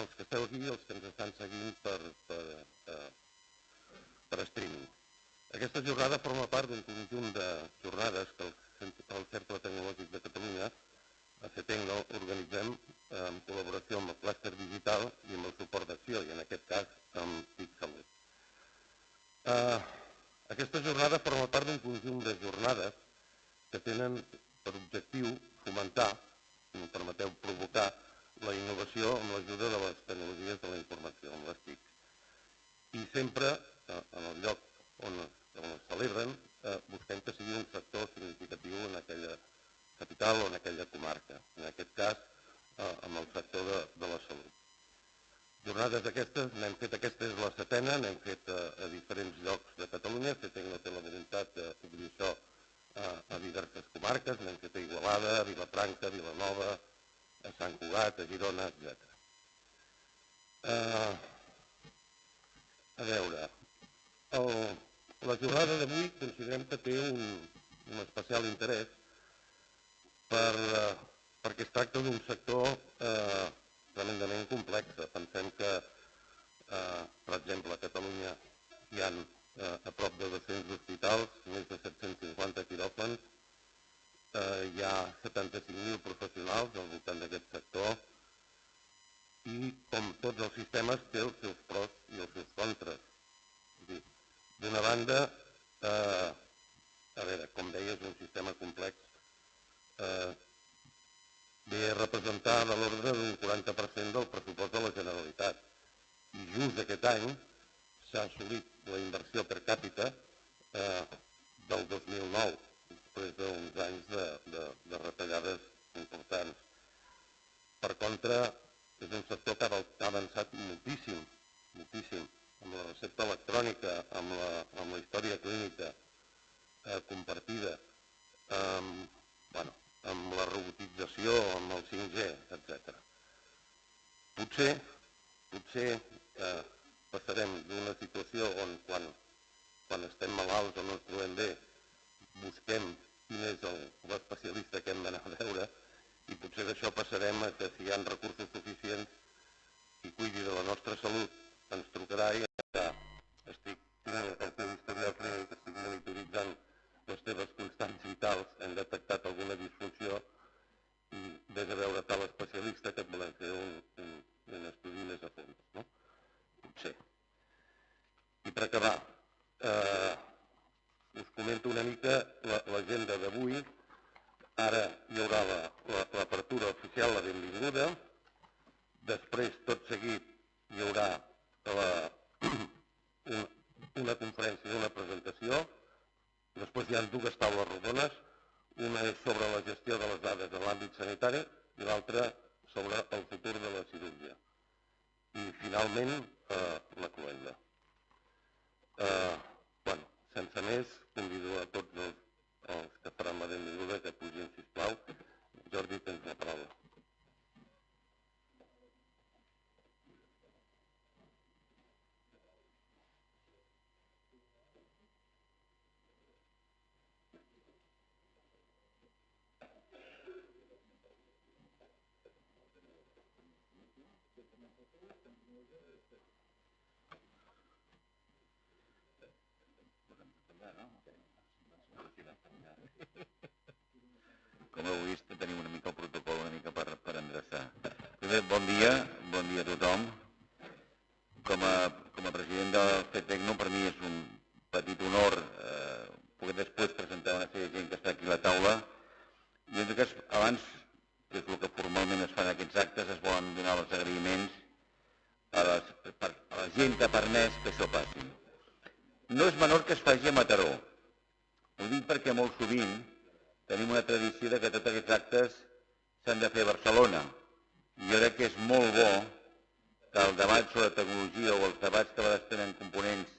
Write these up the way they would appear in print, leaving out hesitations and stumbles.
els que esteu aquí i els que ens estan seguint per streaming. Aquesta jornada forma part d'un conjunt de jornades que el Cercle Tecnològic de Catalunya, a CETECNO, organitzem en col·laboració amb el clúster digital i amb el suport d'acció, i en aquest cas amb TIC Salut. Aquesta jornada forma part d'un conjunt de jornades que tenen per objectiu fomentar, si em permeteu, provocar la innovació amb l'ajuda de les tecnologies de la informació, amb les TIC. I sempre, en el lloc on es celebren, busquem que sigui un sector significatiu en aquella capital o en aquella comarca, en aquest cas amb el sector de la salut. Jornades d'aquestes n'hem fet, aquesta és la setena, n'hem fet a diferents llocs de Catalunya, CETECNO té la voluntat d'obrir això a diverses comarques, n'hem fet a Igualada, a Vilafranca, a Vilanova, a Sant Cugat, a Girona, etc. A veure, la jornada d'avui considerem que té un especial interès perquè es tracta d'un sector tremendament complex. Pensem que, per exemple, a Catalunya hi ha a prop de 200 hospitals, més de 750 quiròfans, hi ha 75.000 professionals al voltant d'aquest sector i, com tots els sistemes, té els seus pros i els seus contres. D'una banda, a veure, com deia, és un sistema complex, ve a representar de l'ordre d'un 40% del pressupost de la Generalitat. I just aquest any s'ha assolit la inversió per càpita del 2009, després d'uns anys de retallades importants. Per contra, és un sector que ha avançat moltíssim, moltíssim, amb la recepta electrònica, amb la història clínica compartida, amb la robotització, amb el 5G, etc. Potser passarem d'una situació on quan estem malalts o no ens trobem bé busquem quin és l'especialista que hem d'anar a veure i potser d'això passarem a que si hi ha recursos suficients qui cuidi de la nostra salut ens trucarà i dirà estic tenint el teu historial clínic, estic monitoritzant les teves constants vitals, hem detectat alguna disfunció i vés a veure tal especialista que et volem fer un estudi més a fons, no? Potser. I per acabar, us comento una mica l'agenda d'avui. Ara hi haurà l'apertura oficial, la benvinguda. Després, tot seguit, hi haurà una conferència, una presentació. Després hi ha dues taules rodones. Una és sobre la gestió de les dades en l'àmbit sanitari i l'altra sobre el futur de la cirurgia. I, finalment, la cloenda. Sense més, convido a tots els que faran la benvinguda que pugin, sisplau. Jordi, tens la paraula. Com heu vist, tenim una mica el protocol una mica per endreçar. Primer, bon dia a tothom. Com a president del CETECNO, per mi és un petit honor poder després presentar una sèrie de gent que està aquí a la taula. I en tot cas, abans, que és el que formalment es fa en aquests actes, es volen donar els agraïments a la gent que ha permès que això passi. No és menor que es faci a Mataró. Ho dic perquè molt sovint tenim una tradició que tots aquests actes s'han de fer a Barcelona. I jo crec que és molt bo que el debat sobre tecnologia o els debats que a vegades tenen components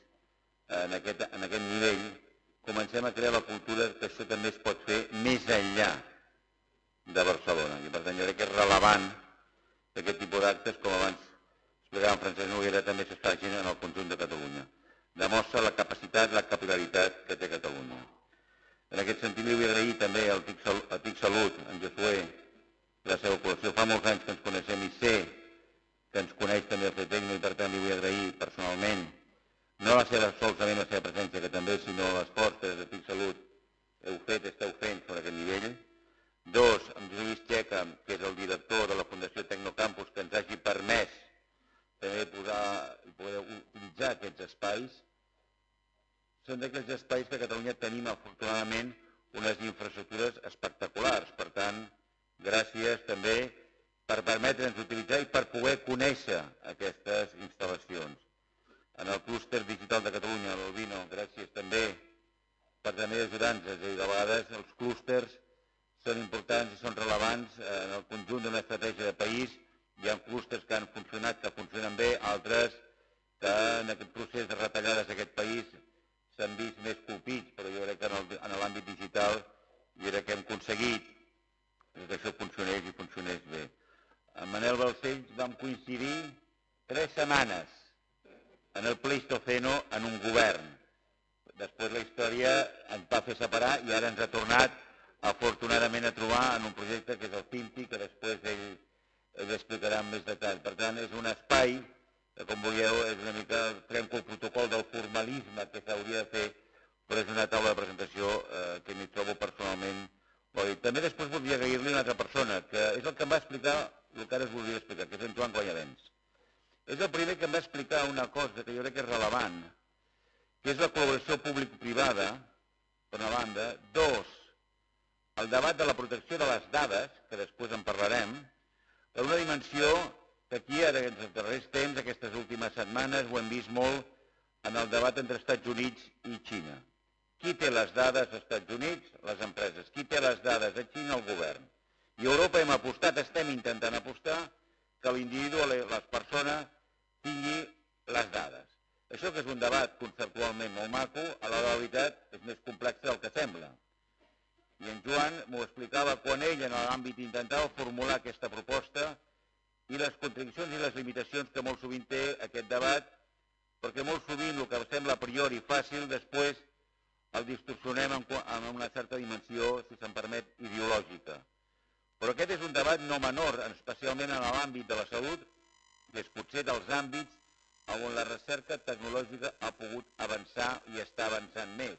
en aquest nivell comencem a crear la cultura que això també es pot fer més enllà de Barcelona. I per tant jo crec que és rellevant que aquest tipus d'actes, com abans explicava en Francesc Noguera, també s'estagin en el conjunt de Catalunya. Demostra la capacitat, la capil·laritat que té Catalunya. En aquest sentit li vull agrair també al TIC Salut, en Josué, la seva col·laboració. Fa molts anys que ens coneixem i sé que ens coneix són d'aquells espais que a Catalunya tenim, afortunadament, unes infraestructures espectaculars. Per tant, gràcies també per permetre'ns utilitzar i per poder conèixer aquestes instal·lacions. En el clúster digital de Catalunya, l'Albino, gràcies també per també ajudar-nos. És a dir, de vegades els clústers són importants i són rellevants en el conjunt d'una estratègia de país. Hi ha clústers que han funcionat, que funcionen bé, altres que en aquest procés de retallades d'aquest país s'han vist més colpits, però jo crec que en l'àmbit digital jo crec que hem aconseguit que això funcionés i funcionés bé. Amb Manel Balcells vam coincidir 3 setmanes en el Pleistoceno en un govern. Després la història ens va fer separar i ara ens ha tornat afortunadament a trobar en un projecte que és el CIMPI, que després ell explicarà amb més detall. Per tant, és un espai que, com veieu, és una mica trenco el protocol del formalisme que s'hauria de fer, però és una taula de presentació que m'hi trobo personalment. També després voldria agrair-li una altra persona, que és el que em va explicar el que ara us voldria explicar, que és en Joan Guanyavents. És el primer que em va explicar una cosa que jo crec que és rellevant, que és la col·laboració públic-privada, per una banda. 2, el debat de la protecció de les dades, que després en parlarem, per una dimensió que aquí, ara, en els darrers temps, aquestes últimes setmanes, ho hem vist molt en el debat entre Estats Units i Xina. Qui té les dades als Estats Units? Les empreses. Qui té les dades a Xina? El govern. I a Europa hem apostat, estem intentant apostar, que l'individu, les persones, tingui les dades. Això que és un debat conceptualment molt maco, a la veritat és més complex del que sembla. I en Joan m'ho explicava quan ell, en l'àmbit, intentava formular aquesta proposta i les contradiccions i les limitacions que molt sovint té aquest debat, perquè molt sovint el que sembla a priori fàcil, després el distorsionem en una certa dimensió, si se'n permet, ideològica. Però aquest és un debat no menor, especialment en l'àmbit de la salut, que és potser dels àmbits on la recerca tecnològica ha pogut avançar i està avançant més.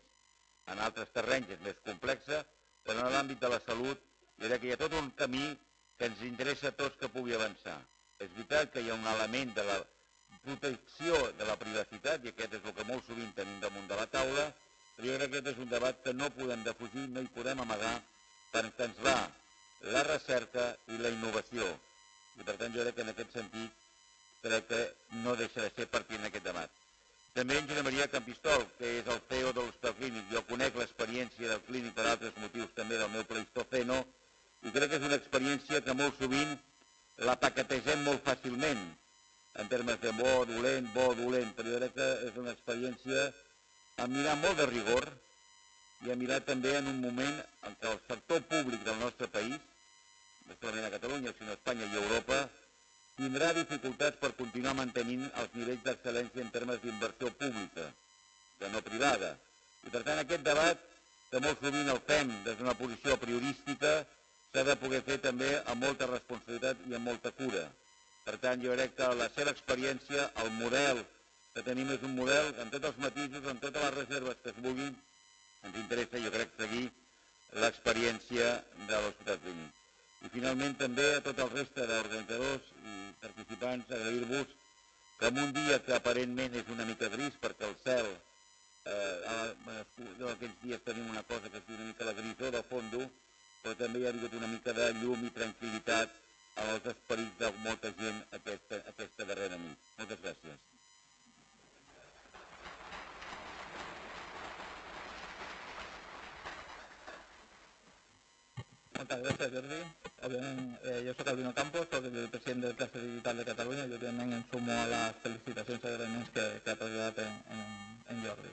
En altres terrenys és més complexa, però en l'àmbit de la salut jo crec que hi ha tot un camí que ens interessa a tots que pugui avançar. És veritat que hi ha un element de la protecció de la privacitat, i aquest és el que molt sovint tenim damunt de la taula, però jo crec que aquest és un debat que no podem defugir, no hi podem amagar, perquè ens va la recerca i la innovació. I per tant jo crec que en aquest sentit crec que no deixa de ser pertinent aquest debat. També en Josep Maria Campistol, que és el CEO de l'Hospital Clínic. Jo conec l'experiència del clínic per altres motius també del meu Pleistoceno, i crec que és una experiència que molt sovint la paquetegem molt fàcilment, en termes de bo, dolent, però jo crec que és una experiència a mirar molt de rigor i a mirar també en un moment en què el sector públic del nostre país, no solament a Catalunya, sinó a Espanya i a Europa, tindrà dificultats per continuar mantenint els nivells d'excel·lència en termes d'inversió pública, que no privada. I per tant aquest debat, que molt sovint el fem des d'una posició priorística, s'ha de poder fer també amb molta responsabilitat i amb molta cura. Per tant, jo crec que la seva experiència, el model que tenim és un model amb tots els matisos, amb totes les reserves que es vulguin, ens interessa, jo crec, seguir l'experiència de l'Hospital Clínic. I finalment també a tot el reste d'organitzadors i participants agrair-vos que en un dia que aparentment és una mica gris, perquè el cel, aquests dies tenim una cosa que es diu una mica la grisor de fondo, però també hi ha hagut una mica de llum i tranquil·litat als esperits de molta gent aquesta darrera nit. Moltes gràcies. Moltes gràcies, Jordi. Jo soc Albino Campos, soc el president del Clúster Digital de Catalunya i òbviament em sumo a les felicitacions i agraïments que ha traslladat en Jordi.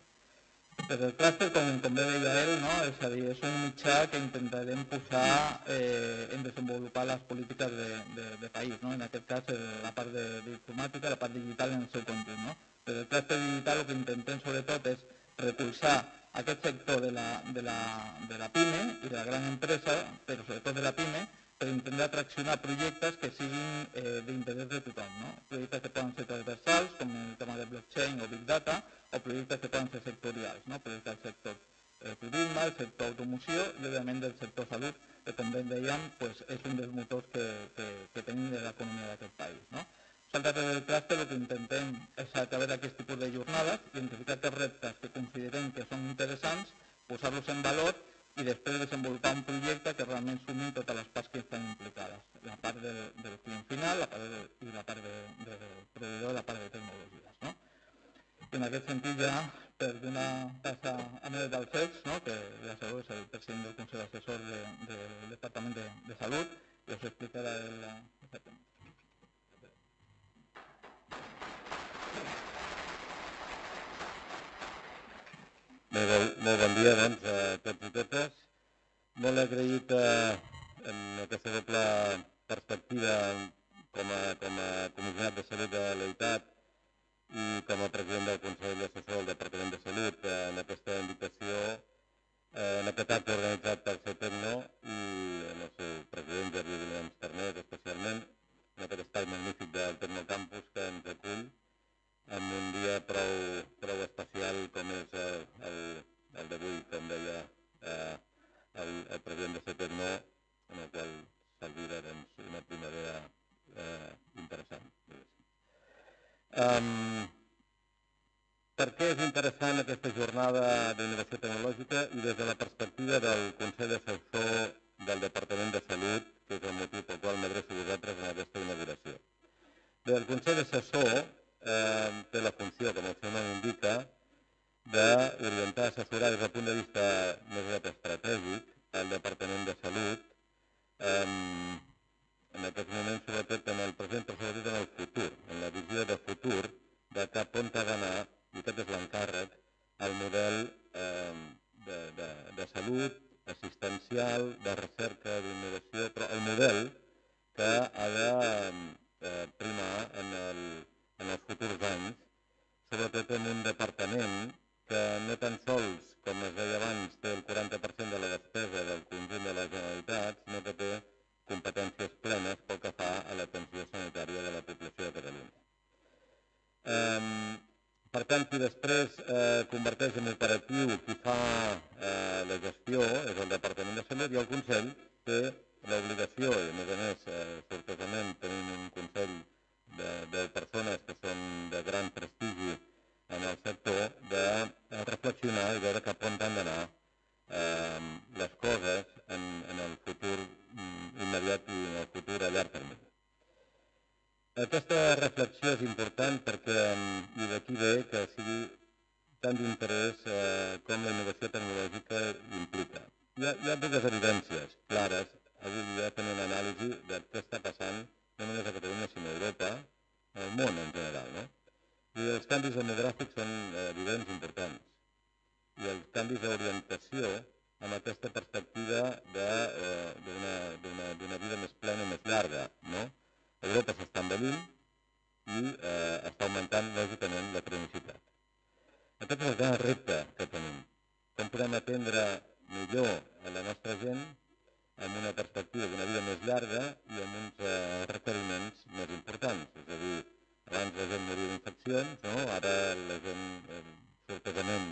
Des del clúster, com bé deia ell, no? És a dir, és un mitjà que intentarem posar en desenvolupar les polítiques de país, no? En aquest cas la part d'informàtica, la part digital en el seu conjunt. No? Des del clúster digital el que intentem sobretot és recolzar aquest sector de la PIME i de la gran empresa, però sobretot de la PIME, per intentar traccionar projectes que siguin d'interès de tothom. No? Projectes que poden ser transversals, com el tema de blockchain o big data, o projectes que poden ser sectorials, no? Projectes del sector turisme, el sector automoció i, òbviament, del sector salut, que, com bé dèiem, és un dels motors que tenim de l'economia d'aquest país. No? Nosaltres des del Cluster el que intentem és a través d'aquest tipus de jornades identificar els reptes que considerem que són interessants, posar-los en valor i després desenvolupar un projecte que realment sumi totes les parts que estan implicades, la part del client final i la part del proveïdor, la part de tecnologies. No? I en aquest sentit ja, per donar pas a Manel Dalcecs, no? Que ja sabeu és el president del Consell Assessor del Departament de Salut, i us explicarà exactament. Molt bon dia, doncs, a tots i totes. Molt agraït en aquesta doble perspectiva com a comissionat de salut de l'EITAT i com a president del Consell Assessor del Departament de Salut en aquesta invitació, en aquest acte organitzat pel CETECNO i en el seu president, Jordi Williams Carnet, especialment, en aquest espai magnífic del Tecnocampus que ens acull en un dia prou especial com és el d'avui, com deia el president de CETECNO, en el qual s'alvira una primavera interessant. Per què és interessant aquesta jornada d'innovació tecnològica i des de la perspectiva del Consell Assessor del Departament de Salut, que és el motiu pel qual m'adreço a vosaltres en aquesta inauguració? El Consell Assessor té la funció, com el seu nom indica, d'orientar, assessorar des del punt de vista més aviat estratègic al Departament de Salut en aquests moments, sobretot en el present, però sobretot en el futur, en la visió de futur de cap on ha d'anar, i aquest és l'encàrrec, el model de salut, assistencial, de recerca, d'innovació, però el model que ha de primar en els futurs anys, sobretot en un departament que no tan sols, com es deia abans, té el 40% de la despesa del conjunt de la Generalitat, sinó que té competències plenes pel que fa a l'atenció sanitària de la població de Catalunya. Per tant, si després converteix en operatiu qui fa la gestió és el Departament de Salut i el Consell té l'obligació, i a més, sortosament tenim un Consell de persones que són de gran prestigi en el sector, de reflexionar i veure cap on han d'anar les coses en el futur immediat i en el futur a llarg termini. Aquesta reflexió és important perquè, i d'aquí ve que sigui tant d'interès com la innovació tecnològica implica. Hi ha dues evidències clares. Avui dia fem una anàlisi de què està passant no només a Catalunya sinó a Europa, al món en general. No? I els canvis demogràfics són evidents importants. I els canvis d'orientació amb aquesta perspectiva d'una vida més plena i més llarga. No? Europa s'està envellint i està augmentant, lògicament, la cronicitat. Aquest és el gran repte que tenim. Com podem atendre millor a la nostra gent amb una perspectiva d'una vida més llarga i amb uns requeriments més importants. És a dir, abans la gent moria d'infeccions, no? Ara la gent, sortosament,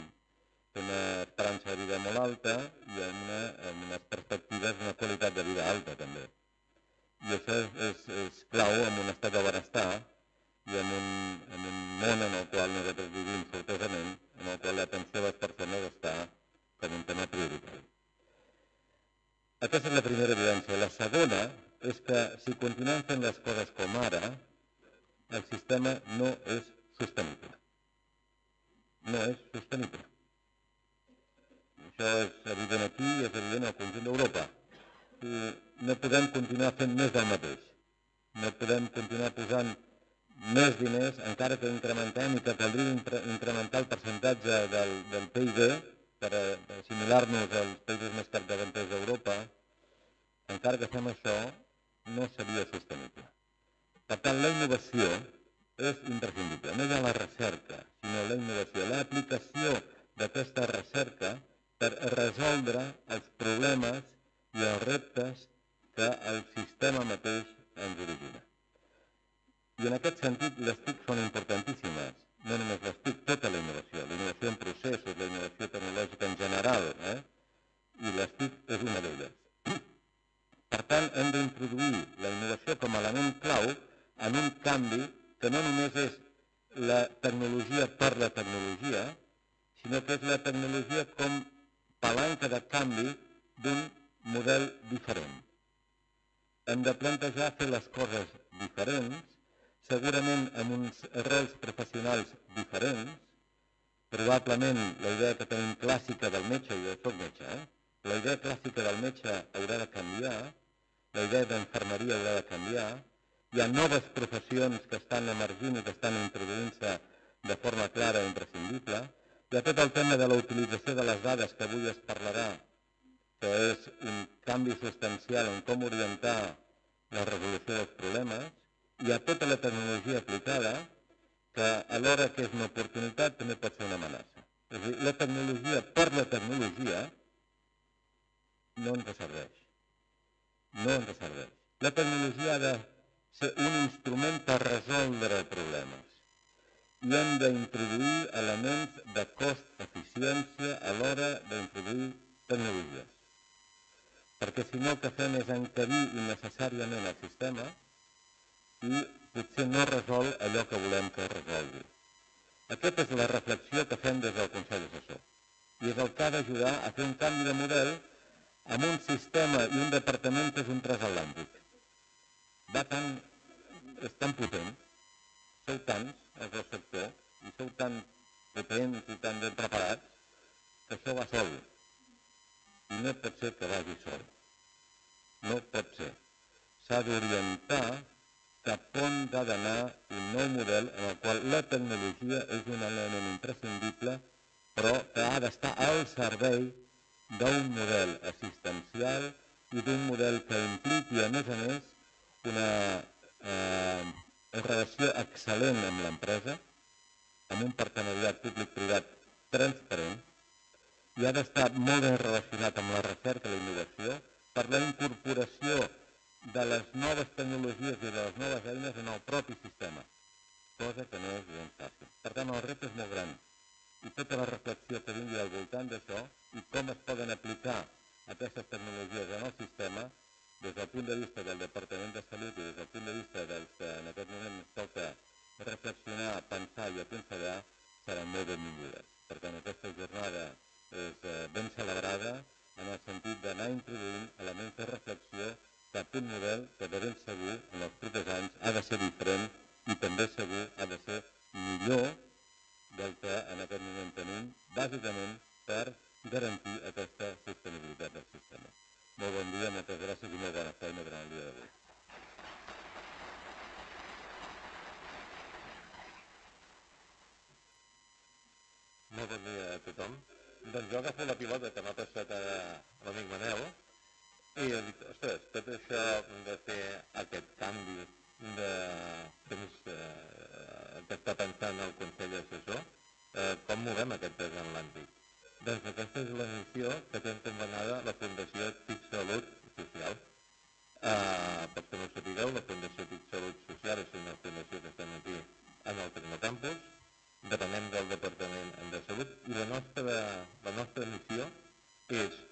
té una esperança de vida molt alta i amb unes perspectives d'una qualitat de vida alta, també. I això és clau en un estat de benestar i en un món en el qual nosaltres vivim sortosament, en el qual l'atenció a les persones està com un tema prioritari. Aquesta és la primera evidència. La segona és que si continuem fent les coses com ara, el sistema no és sostenible. No és sostenible. Això és evident aquí i és evident al conjunt d'Europa. No podem continuar fent més del mateix. No podem continuar posant més diners, encara que incrementem i que caldria incrementar el percentatge del PIB per assimilar-nos als països més capdavanters d'Europa. Encara que fem això, no seria sostenible. Per tant, la innovació és imprescindible. No hi ha la recerca, sinó la innovació, l'aplicació d'aquesta recerca per resoldre els problemes i els reptes que el sistema mateix ens origina. I en aquest sentit les TIC són importantíssimes. No només les TIC, tota la innovació en processos, la innovació tecnològica en general, i les TIC és una d'elles. Per tant, hem d'introduir la innovació com a element clau en un canvi que no només és la tecnologia per la tecnologia, sinó que és la tecnologia com palanca de canvi d'un model diferent. Hem de plantejar fer les coses diferents, segurament amb uns arrels professionals diferents. Probablement la idea que tenim clàssica del metge, i jo soc metge, la idea clàssica del metge haurà de canviar, la idea d'infermeria haurà de canviar, hi ha noves professions que estan emergint i que estan introduint-se de forma clara i imprescindible, hi ha tot el tema de la utilització de les dades que avui es parlarà, que és un canvi substancial en com orientar la resolució dels problemes, hi ha tota la tecnologia aplicada que alhora que és una oportunitat també pot ser una amenaça. És a dir, la tecnologia per la tecnologia no ens serveix. No ens serveix. La tecnologia ha de ser un instrument per resoldre problemes. I hem d'introduir elements de cost-eficiència a l'hora d'introduir tecnologies. Perquè si no el que fem és encabir innecessàriament el sistema i potser no resol allò que volem que resolgui. Aquesta és la reflexió que fem des del Consell Assessor. I és el que ha d'ajudar a fer un canvi de model amb un sistema i un departament que és un transatlàntic. És tan potent, sou tants, els del sector, i sou tan potents i tan ben preparats, que això va sol. I no pot ser que vagi sol. No pot ser. S'ha d'orientar cap on ha d'anar un nou model en el qual la tecnologia és un element imprescindible, però que ha d'estar al servei d'un model assistencial i d'un model que impliqui, a més, una relació excel·lent amb l'empresa, amb un partenariat públic-privat transparent, i ha d'estar molt ben relacionat amb la recerca i la innovació per la incorporació de les noves tecnologies i de les noves eines en el propi sistema, cosa que no és gens fàcil. Per tant, el repte és molt gran i tota la reflexió que vingui al voltant d'això i com es poden aplicar aquestes tecnologies en el sistema des del punt de vista del Departament de Salut i des del punt de vista dels que en aquest moment ens toca reflexionar, pensar i aconsellar, seran molt benvingudes. Per tant, aquesta jornada és ben celebrada en el sentit d'anar introduint elements de reflexió cap a un model que de ben segur en els propers anys ha de ser diferent i també segur ha de ser millor del que en aquest moment tenim, bàsicament per garantir aquesta sostenibilitat del sistema. Molt bon dia, moltes gràcies i molt bona feina durant el dia d'avui. Molt bon dia a tothom. Doncs jo agafo la pilota que m'ha passat a l'amic Manel i he dit, ostres, tot això de fer aquest canvi de temps que està pensant el Consell Assessor, com movem aquest transatlàntic? Doncs aquesta és la missió que té encomanada la Fundació TIC Salut Social. Per que no ho sapigueu, la Fundació TIC Salut Social és una fundació que estem aquí en el Tecnocampus, depenem del Departament de Salut i la nostra missió és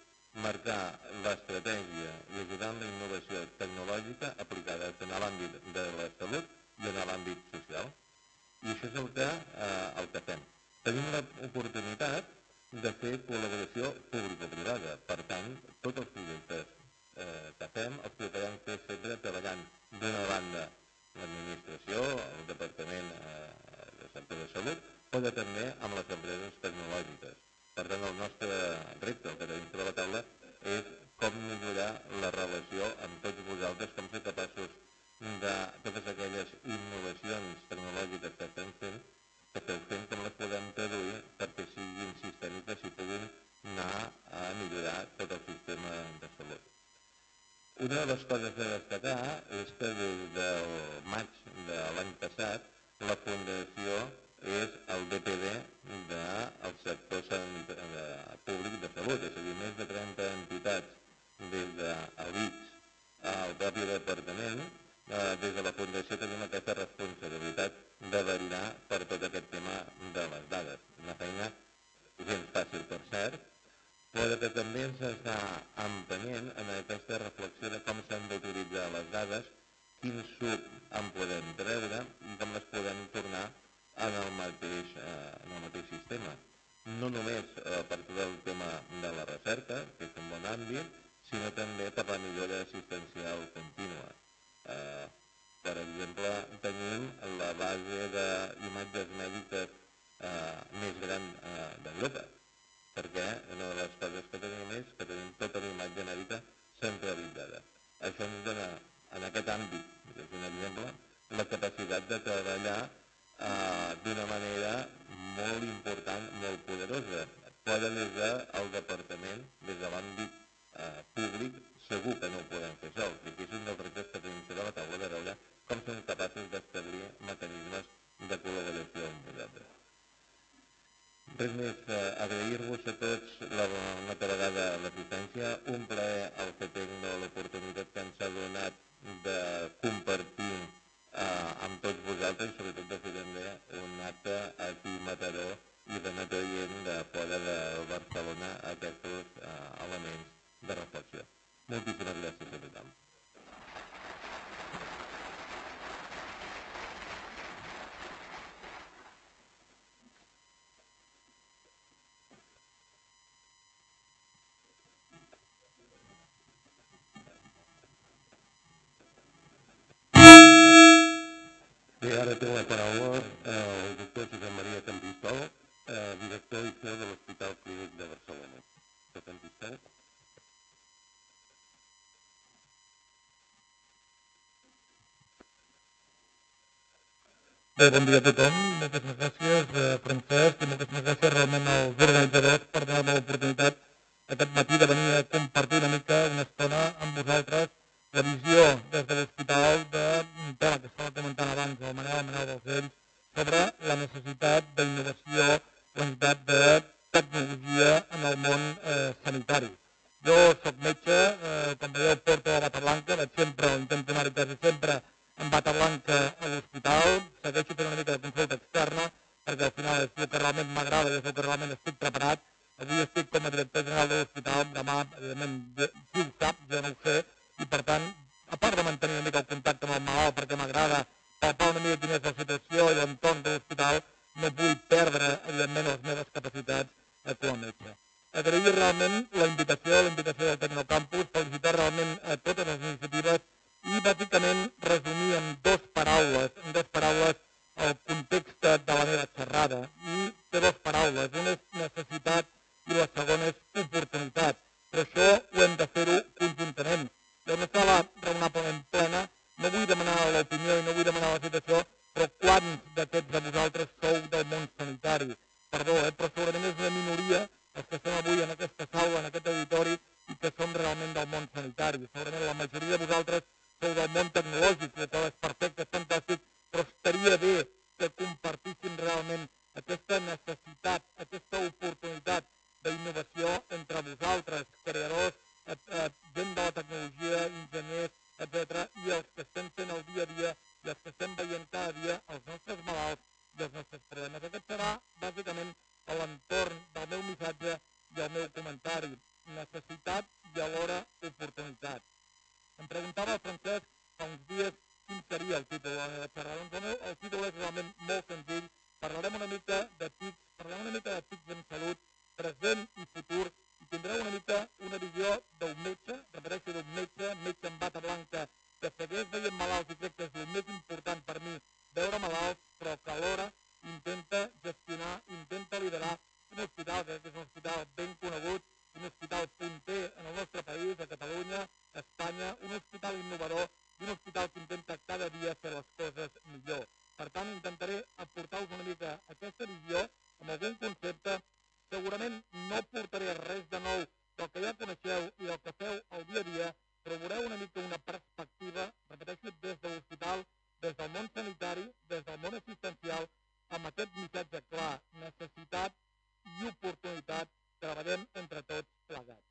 marcar l'estratègia i ajudar en la innovació tecnològica aplicada en l'àmbit de la salut i en l'àmbit social. I això és el que fem. Tenim l'oportunitat de fer col·laboració público-privada. Per tant, tots els projectes que fem els podrem fer sempre treballant d'una banda l'administració, el Departament del sector de salut, però també amb les empreses tecnològiques. Per tant, el nostre repte, el que tenim sobre la taula, és com millorar la relació amb tots vosaltres, com ser capaços de totes aquelles innovacions tecnològiques que estem fent, com les podem traduir perquè siguin sistèmiques i puguin anar a millorar tot el sistema de salut. Una de les coses a destacar és que des del maig de l'any passat la Fundació és el DPD del sector públic de salut, és a dir, més de 30 entitats des de l'ICS al propi departament. Des de la Fundació tenim aquesta responsabilitat de vetllar per tot aquest tema de les dades. Una feina gens fàcil, per cert, però que també ens està empenyent en aquesta reflexió de com s'han d'utilitzar les dades, quin suc en podem treure i com les podem exemple, tenim la base d'imatges mèdiques més gran d'Europa, perquè una de les coses que tenim és que tenim tota la imatge mèdica centralitzada. Això ens dona, en aquest àmbit, és un exemple, la capacitat de treballar d'una manera molt important, molt poderosa. Fora des del departament, des de l'àmbit públic, segur que no ho podem fer sols. I aquí és un dels reptes que tenim sobre la taula de veure com som capaços d'establir mecanismes de col·laboració amb vosaltres. Res més, agrair-vos a tots una altra vegada l'assistència, un plaer al FETECNO l'oportunitat que ens ha donat de compartir amb tots vosaltres i sobretot de fer també un acte aquí a Mataró i d'anar traient de fora de Barcelona aquests elements de reflexió. Moltíssimes gràcies a tothom. Bé, ara té la paraula el doctor Josep Maria Campistol, director i seu de l'Hospital Clínic de Barcelona. Doctor Campistol. Bé, bon dia a tothom. Moltes gràcies, Francesc, i moltes gràcies realment als organitzadors per donar-me l'oportunitat aquest matí de venir a compartir una mica, una estona amb vosaltres, la visió des de l'hospital d'un tema que estava comentant abans el Manel Balcells sobre la necessitat d'innovació, la necessitat de tecnologia en el món sanitari. Jo soc metge, com veieu porto la bata blanca, vaig sempre, intento anar-hi quasi sempre amb bata blanca a l'hospital, segueixo fent una mica de consulta externa, perquè al final és el que realment m'agrada i és el que realment estic preparat. Avui estic com a director general de l'hospital, demà, evidentment, qui ho sap, jo no ho sé, i per tant, a part de mantenir una mica el contacte amb el malalt perquè m'agrada palpar una mica quina és la situació i l'entorn de l'hospital, no vull perdre, evidentment, les meves capacitats com a metge. Agrair realment la invitació del Tecnocampus, felicitar realment a totes les iniciatives i bàsicament resumir en dues paraules el context de la meva xerrada. I té dues paraules, una és necessitat i la segona és oportunitat. Però això ho hem de fer-ho conjuntament. Hi ha una sala raonablement plena, no vull demanar l'opinió i no vull demanar la situació, però quants d'aquests de vosaltres sou del món sanitari? Perdó, però segurament és una minoria els que estem avui en aquesta sala, en aquest auditori, i que som realment del món sanitari. Segurament la majoria de vosaltres sou del món tecnològic, que és perfecte, és fantàstic, però estaria bé que compartíssim realment aquesta necessitat, aquesta oportunitat d'innovació entre vosaltres, creadors, gent de la tecnologia, enginyers, etc., i els que estem fent el dia a dia i els que estem veient cada dia els nostres malalts i els nostres problemes. Aquest serà, bàsicament, l'entorn del meu missatge i el meu comentari. Necessitat i alhora oportunitat. Em preguntava el Francesc fa uns dies quin seria el títol de la meva xerrada. Doncs el títol és realment molt senzill. Parlarem una mica de TICs en salut, present i futur, i tindreu una mica una visió d'un metge, repeteixo, d'un metge amb bata blanca, que segueix veient malalts i crec que és el més important per mi, veure malalts, però que alhora intenta gestionar, intenta liderar un hospital, que és un hospital ben conegut, un hospital punter en el nostre país, a Catalunya, a Espanya, un hospital innovador i un hospital que intenta cada dia fer les coses millor. Per tant, intentaré aportar-vos una mica aquesta visió amb algun concepte. Segurament no portaré res de nou del que ja coneixeu i del que feu el dia a dia, però veureu una mica una perspectiva, repeteixo, des de l'hospital, des del món sanitari, des del món assistencial, amb aquest missatge clar, necessitat i oportunitat, treballem entre tots plegats.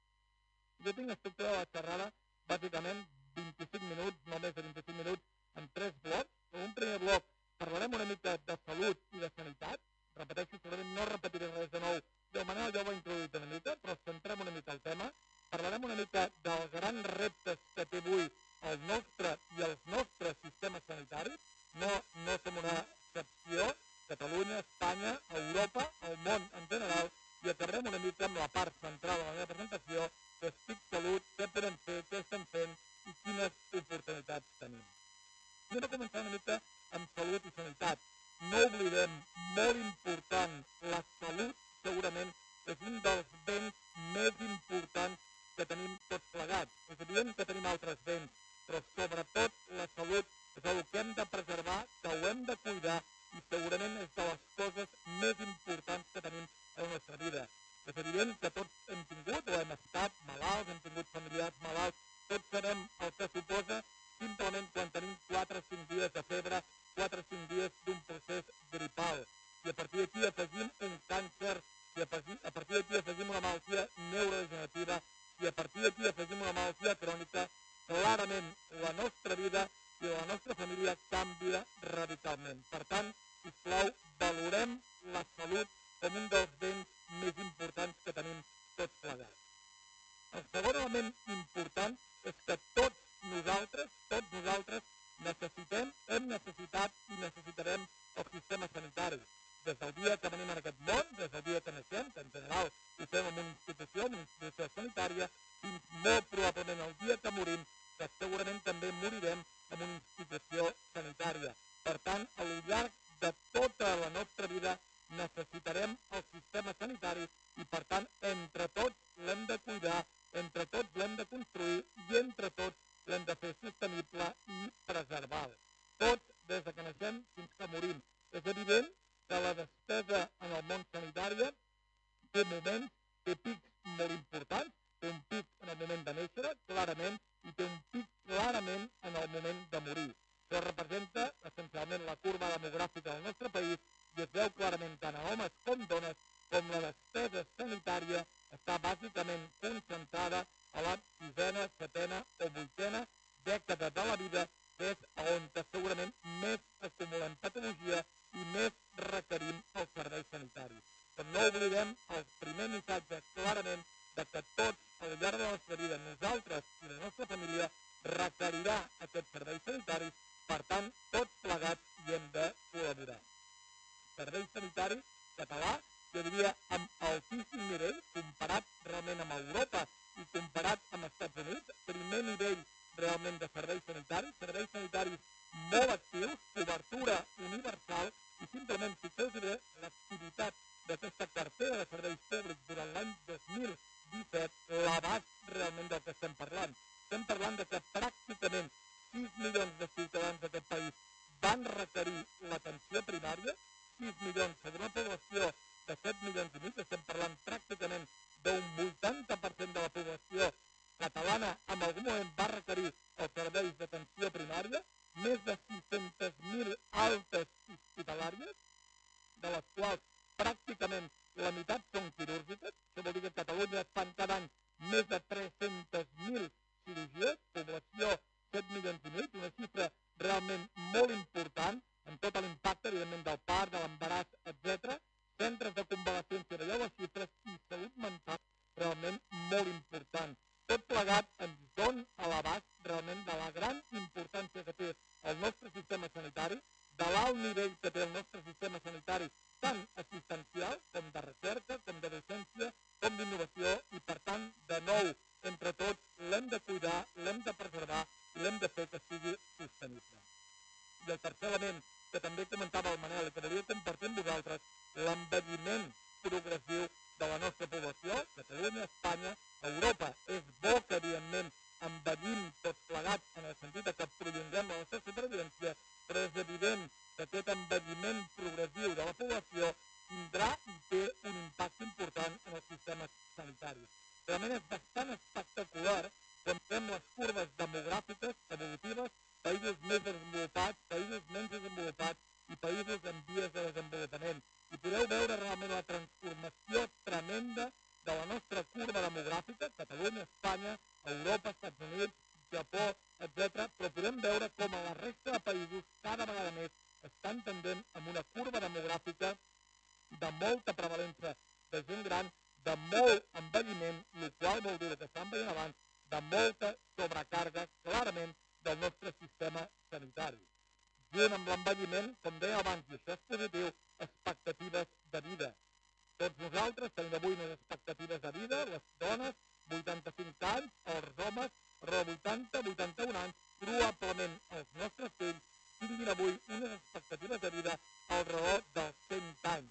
Jo tinc estructurada la xerrada, bàsicament 25 minuts, no més de 25 minuts, en 3 blocs. En un primer bloc parlarem una mica de salut i de sanitat. Repeteixo, segurament no repetiré res de nou. El Manel ja ho ha introduït una mica, però centrem una mica el tema. Parlarem una mica dels grans reptes que té avui el nostre i els nostres sistemes sanitaris. No som una excepció. Catalunya, Espanya, Europa, el món en general, i aterrem una mica amb la part central de la meva presentació, que és TIC Salut, què podem fer, què estem fent i I hem de començar una mica amb salut i sanitat. No oblidem, molt important, la salut segurament és un dels béns més importants que tenim tots plegats. És evident que tenim altres béns, però sobretot la salut és el que hem de preservar, que ho hem de cuidar i segurament és de les coses més importants que tenim a la nostra vida. És evident que tots hem tingut o hem estat malalts, hem tingut familiars malalts, tots sabem el que suposa simplement quan tenim 4 o 5 dies de febre, 4 o 5 dies d'un procés gripal. I a partir d'aquí afegim un càncer, i a partir d'aquí afegim una malaltia neurodegenerativa, i a partir d'aquí afegim una malaltia crònica, clarament la nostra vida i la nostra família canvia radicalment. Per tant, sisplau, valorem la salut com un dels béns més importants que tenim tots plegats. El segon element important és que tots nosaltres necessitem, hem necessitat i necessitarem el sistema sanitari. Des del dia que venim en aquest món, des del dia que naixem, que en general ho fem en una institució sanitària, fins molt probablement el dia que morim, que segurament també morirem en una institució sanitària. Per tant, al llarg de tota la nostra vida necessitarem el sistema sanitari i, per tant, entre tots l'hem de cuidar, entre tots l'hem de construir i entre tots l'hem de fer sostenible i preservar-lo. Tots, des que naixem fins que morim. És evident que la despesa en el món sanitari té moments, té pics molt importants, té un pic en el moment de néixer, clarament, i té un pic clarament en el moment de morir. Això representa essencialment la curva demogràfica del nostre país i es veu clarament tant a homes com dones com la despesa sanitària està bàsicament concentrada a la 6ª, 7ª o 8ª dècada de la vida, que és on segurament més acumulem patologia i més requerim els serveis sanitaris. Però no oblidem el primer missatge clarament de que tots, al llarg de la nostra vida, nosaltres i la nostra família, requerirà aquests serveis sanitaris, per tant, tots plegats hi hem de col·laborar. Servei sanitari català, jo diria, amb altíssim nivell, comparat realment amb Europa i comparat amb Estats Units, primer nivell realment de serveis sanitaris molt actius, cobertura universal i simplement, fixeu-vos bé, l'activitat d'aquesta cartera de serveis públics durant l'any 2017, l'abast realment del que estem parlant. Estem parlant de que pràcticament 6 milions de ciutadans d'aquest país van requerir l'atenció primària, 6 milions sobre una població de 7 milions i mig, estem parlant pràcticament d'un 80% de la població catalana en algun moment va requerir els serveis d'atenció primària, més de 600.000 altes hospitalàries, de les quals pràcticament la meitat són quirúrgiques, això vol dir que a Catalunya es fan cada any més de 300.000 cirurgies, població 7 milions i mig, una xifra realment molt important, amb tot l'impacte, evidentment, del part, de l'embaràs, etc. Centres de convalescència, veieu les xifres, i salut mental realment molt important. Tot plegat ens dona a l'abast realment de la gran importància que té el nostre sistema sanitari, de l'alt nivell que té el nostre sistema sanitari, tant assistencial com de recerca, com de docència, com d'innovació, i per tant, de nou, entre tots, l'hem de cuidar, l'hem de preservar i l'hem de fer que sigui sostenible. I el tercer element que també comentava el Manel i que volia compartir amb vosaltres, l'envelliment progressiu de la nostra població, Catalunya, Espanya, Europa. És bo que, evidentment, envellim tots plegats en el sentit que prolonguem la nostra supervivència, però és evident que aquest envelliment progressiu de la població tindrà i té un impacte important en els sistemes sanitaris. Realment és bastant espectacular quan fem les curves demogràfiques, evolutives, països més desenvolupats, països menys desenvolupats i països en vies de desenvolupament. I podeu veure realment la transformació tremenda de la nostra curva demogràfica, Catalunya, Espanya, Europa, Estats Units, Japó, etc. Però podem veure com a la resta de països cada vegada més estan tendent amb una curva demogràfica de molta prevalença de gent gran, de molt envelliment, el qual vol dir que estan veient abans, de molta sobrecàrrega, clarament, del nostre sistema sanitari. Junt amb l'envelliment, com deia abans, i això és positiu, expectatives de vida. Tots nosaltres tenim avui unes expectatives de vida, les dones, 85 anys, els homes, 80, 81 anys, probablement els nostres fills tinguin avui unes expectatives de vida al redor dels 100 anys.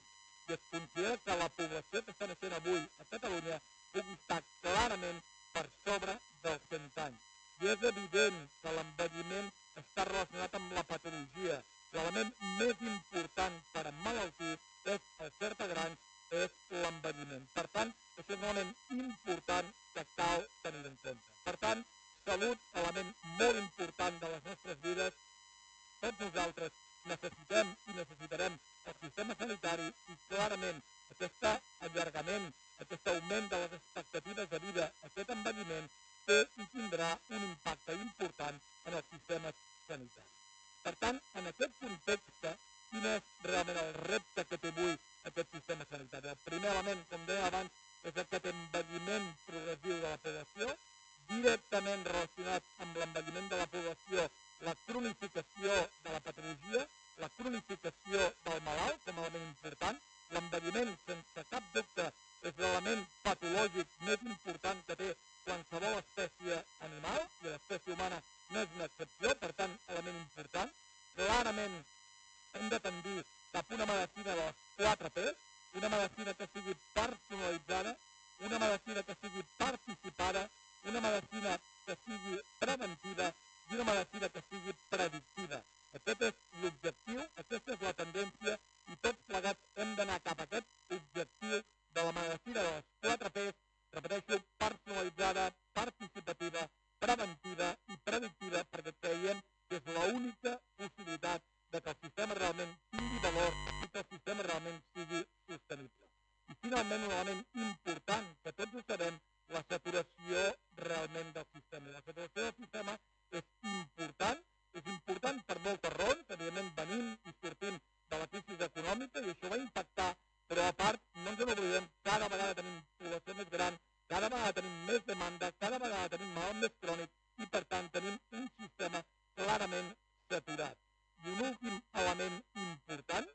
I es considera que la població que està naixent avui a Catalunya pugui estar clarament per sobre dels 100 anys. I és evident que l'envelliment està relacionat amb la patologia. L'element més important per emmalaltir és, a certa gran, és l'envelliment. Per tant, és un element important que cal tenir en compte. Per tant, salut, element molt important de les nostres vides. Tots nosaltres necessitem i necessitarem el sistema sanitari i clarament aquest allargament, aquest augment de les expectatives de vida, aquest envelliment, té i tindrà un impacte important en els sistemes sanitaris. Per tant, en aquest context, quin és realment el repte que té avui aquest sistema sanitari? El primer element, com deia abans, és aquest envelliment progressiu de la població, directament relacionat amb l'envelliment de la població, la cronificació de la patologia, la cronificació del malalt com a element important. L'envelliment, sense cap dubte, és l'element patològic més important que té qualsevol espècie animal, i l'espècie humana no és una excepció, per tant, element important. Clarament hem de tendir cap a una medicina de les 4 P's, una medicina que sigui personalitzada, una medicina que sigui participada, una medicina que sigui preventiva i una medicina que sigui predictiva. Aquest és l'objectiu, aquesta és la tendència i tots plegats hem d'anar cap a aquest objectiu de la medicina de les 4 P's, repeteixo, personalitzada, participativa, preventiva i predictiva, perquè creiem que és l'única possibilitat de que el sistema realment tingui valor i que el sistema realment sigui sostenible. I finalment un element important, que tots ho sabem, la saturació realment del sistema. La saturació del sistema és important per moltes raons, evidentment venim i sortim de la crisi econòmica i això va impactar, però a part, no ens n'oblidem, cada vegada tenim població més gran, cada vegada tenim més demanda, cada vegada tenim malalt més crònic i per tant tenim un sistema clarament saturat. I un últim element important,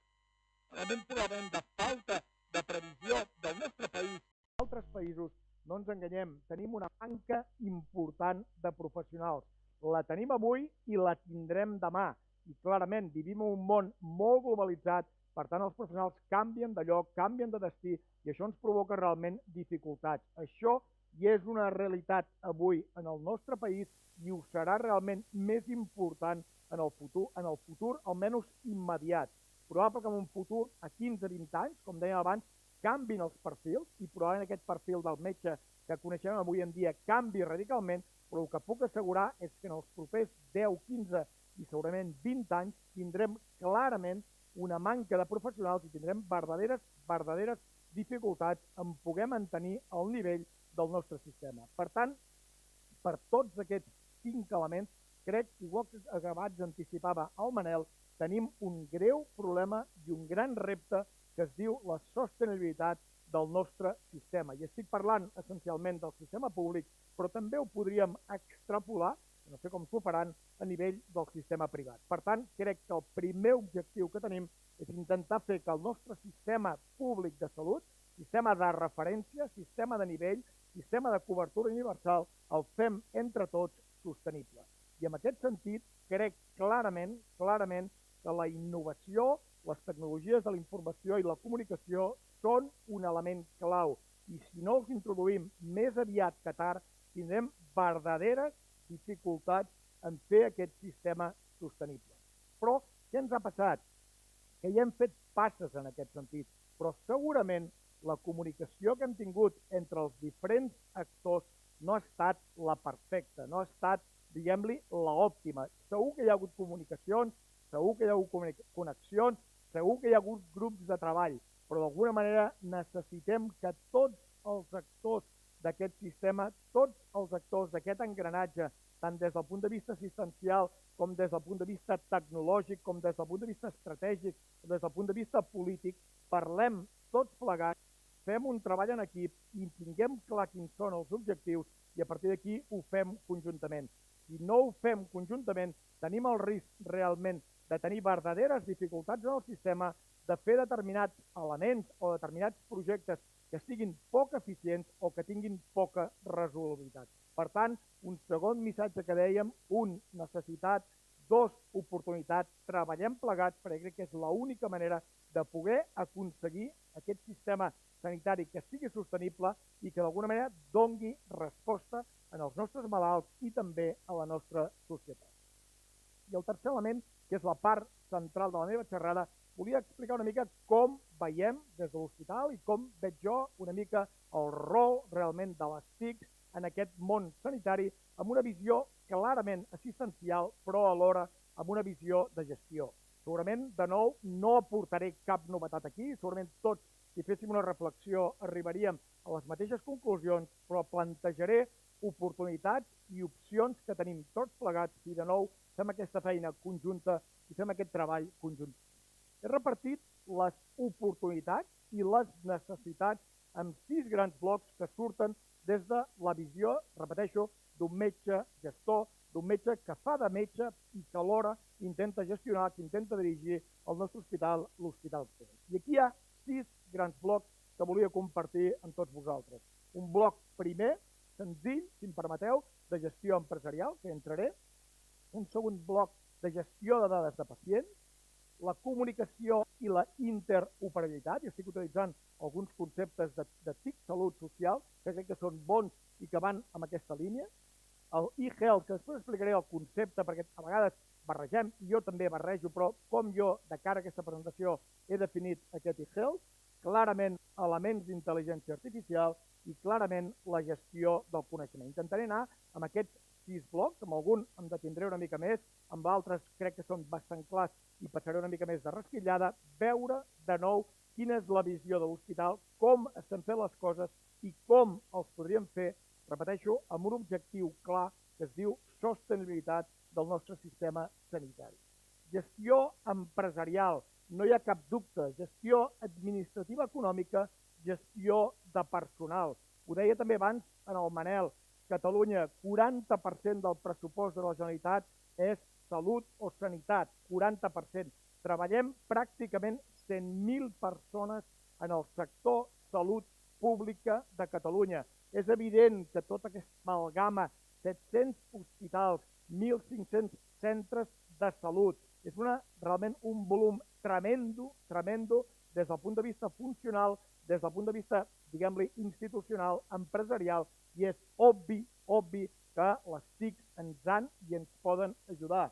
element probablement de falta de previsió del nostre país. Altres països, no ens enganyem, tenim una manca important de professionals. La tenim avui i la tindrem demà. I clarament vivim en un món molt globalitzat, per tant els professionals canvien de lloc, canvien de destí i això ens provoca realment dificultats. Això ja és una realitat avui en el nostre país i ho serà realment més important en el futur almenys immediat. Probable que en un futur, a 15-20 anys, com dèiem abans, canvin els perfils i probablement aquest perfil del metge que coneixem avui en dia canvi radicalment, però el que puc assegurar és que en els propers 10, 15 i segurament 20 anys tindrem clarament una manca de professionals i tindrem verdaderes dificultats en poder mantenir el nivell del nostre sistema. Per tant, per tots aquests 5 elements, crec que, igual que abans anticipava el Manel, tenim un greu problema i un gran repte que es diu la sostenibilitat del nostre sistema. I estic parlant essencialment del sistema públic, però també ho podríem extrapolar, no sé com s'ho faran, a nivell del sistema privat. Per tant, crec que el primer objectiu que tenim és intentar fer que el nostre sistema públic de salut, sistema de referència, sistema de nivell, sistema de cobertura universal, el fem entre tots sostenible. I en aquest sentit, crec clarament que la innovació, les tecnologies de la informació i la comunicació són un element clau. I si no els introduïm més aviat que tard, tindrem verdaderes dificultats en fer aquest sistema sostenible. Però què ens ha passat? Que ja hem fet passes en aquest sentit, però segurament la comunicació que hem tingut entre els diferents actors no ha estat la perfecta, no ha estat, diguem-li, l'òptima. Segur que hi ha hagut comunicacions, segur que hi ha hagut connexions, segur que hi ha hagut grups de treball, però d'alguna manera necessitem que tots els actors d'aquest sistema, tots els actors d'aquest engranatge, tant des del punt de vista assistencial, com des del punt de vista tecnològic, com des del punt de vista estratègic, com des del punt de vista polític, parlem tots plegats, fem un treball en equip i tinguem clar quins són els objectius i a partir d'aquí ho fem conjuntament. Si no ho fem conjuntament, tenim el risc realment de tenir verdaderes dificultats en el sistema, de fer determinats elements o determinats projectes que siguin poc eficients o que tinguin poca resolubilitat. Per tant, un segon missatge que dèiem, necessitat dues oportunitats, treballem plegats perquè crec que és l'única manera de poder aconseguir aquest sistema sanitari que sigui sostenible i que d'alguna manera dongui resposta als nostres malalts i també a la nostra societat. I el tercer element, que és la part central de la meva xerrada, volia explicar una mica com veiem des de l'hospital i com veig jo una mica el rol realment de les TICs en aquest món sanitari amb una visió clarament assistencial però alhora amb una visió de gestió. Segurament, de nou, no aportaré cap novetat aquí, segurament tots, si féssim una reflexió, arribaríem a les mateixes conclusions, però plantejaré oportunitats i opcions que tenim tots plegats si de nou fem aquesta feina conjunta i fem aquest treball conjunt. He repartit les oportunitats i les necessitats en 6 grans blocs que surten des de la visió, repeteixo, d'un metge gestor, d'un metge que fa de metge i que alhora intenta gestionar, que intenta dirigir el nostre hospital, l'Hospital Clínic. I aquí hi ha 6 grans blocs que volia compartir amb tots vosaltres. Un bloc primer, senzill, si em permeteu, de gestió empresarial, que entraré. Un segon bloc de gestió de dades de pacients, la comunicació i la interoperabilitat. Jo estic utilitzant alguns conceptes de TIC, salut social, que crec que són bons i que van en aquesta línia. El e-health, que després explicaré el concepte, perquè a vegades barregem, i jo també barrejo, però com jo, de cara a aquesta presentació, he definit aquest e-health, clarament elements d'intel·ligència artificial i clarament la gestió del coneixement. Intentaré anar amb aquests 6 blocs, amb algun em detindré una mica més, amb altres crec que són bastant clars i passaré una mica més de rasquillada, veure de nou quina és la visió de l'hospital, com estem fent les coses i com els podríem fer, repeteixo, amb un objectiu clar que es diu sostenibilitat del nostre sistema sanitari. Gestió empresarial, no hi ha cap dubte, gestió administrativa econòmica, gestió de personal. Ho deia també abans en el Manel, Catalunya, 40% del pressupost de la Generalitat és salut o sanitat, 40%. Treballem pràcticament 100.000 persones en el sector salut pública de Catalunya. És evident que tota aquesta amalgama, 700 hospitals, 1.500 centres de salut, és realment un volum tremendo des del punt de vista funcional, des del punt de vista, diguem-li, institucional, empresarial, i és obvi que les TICs ens han i ens poden ajudar.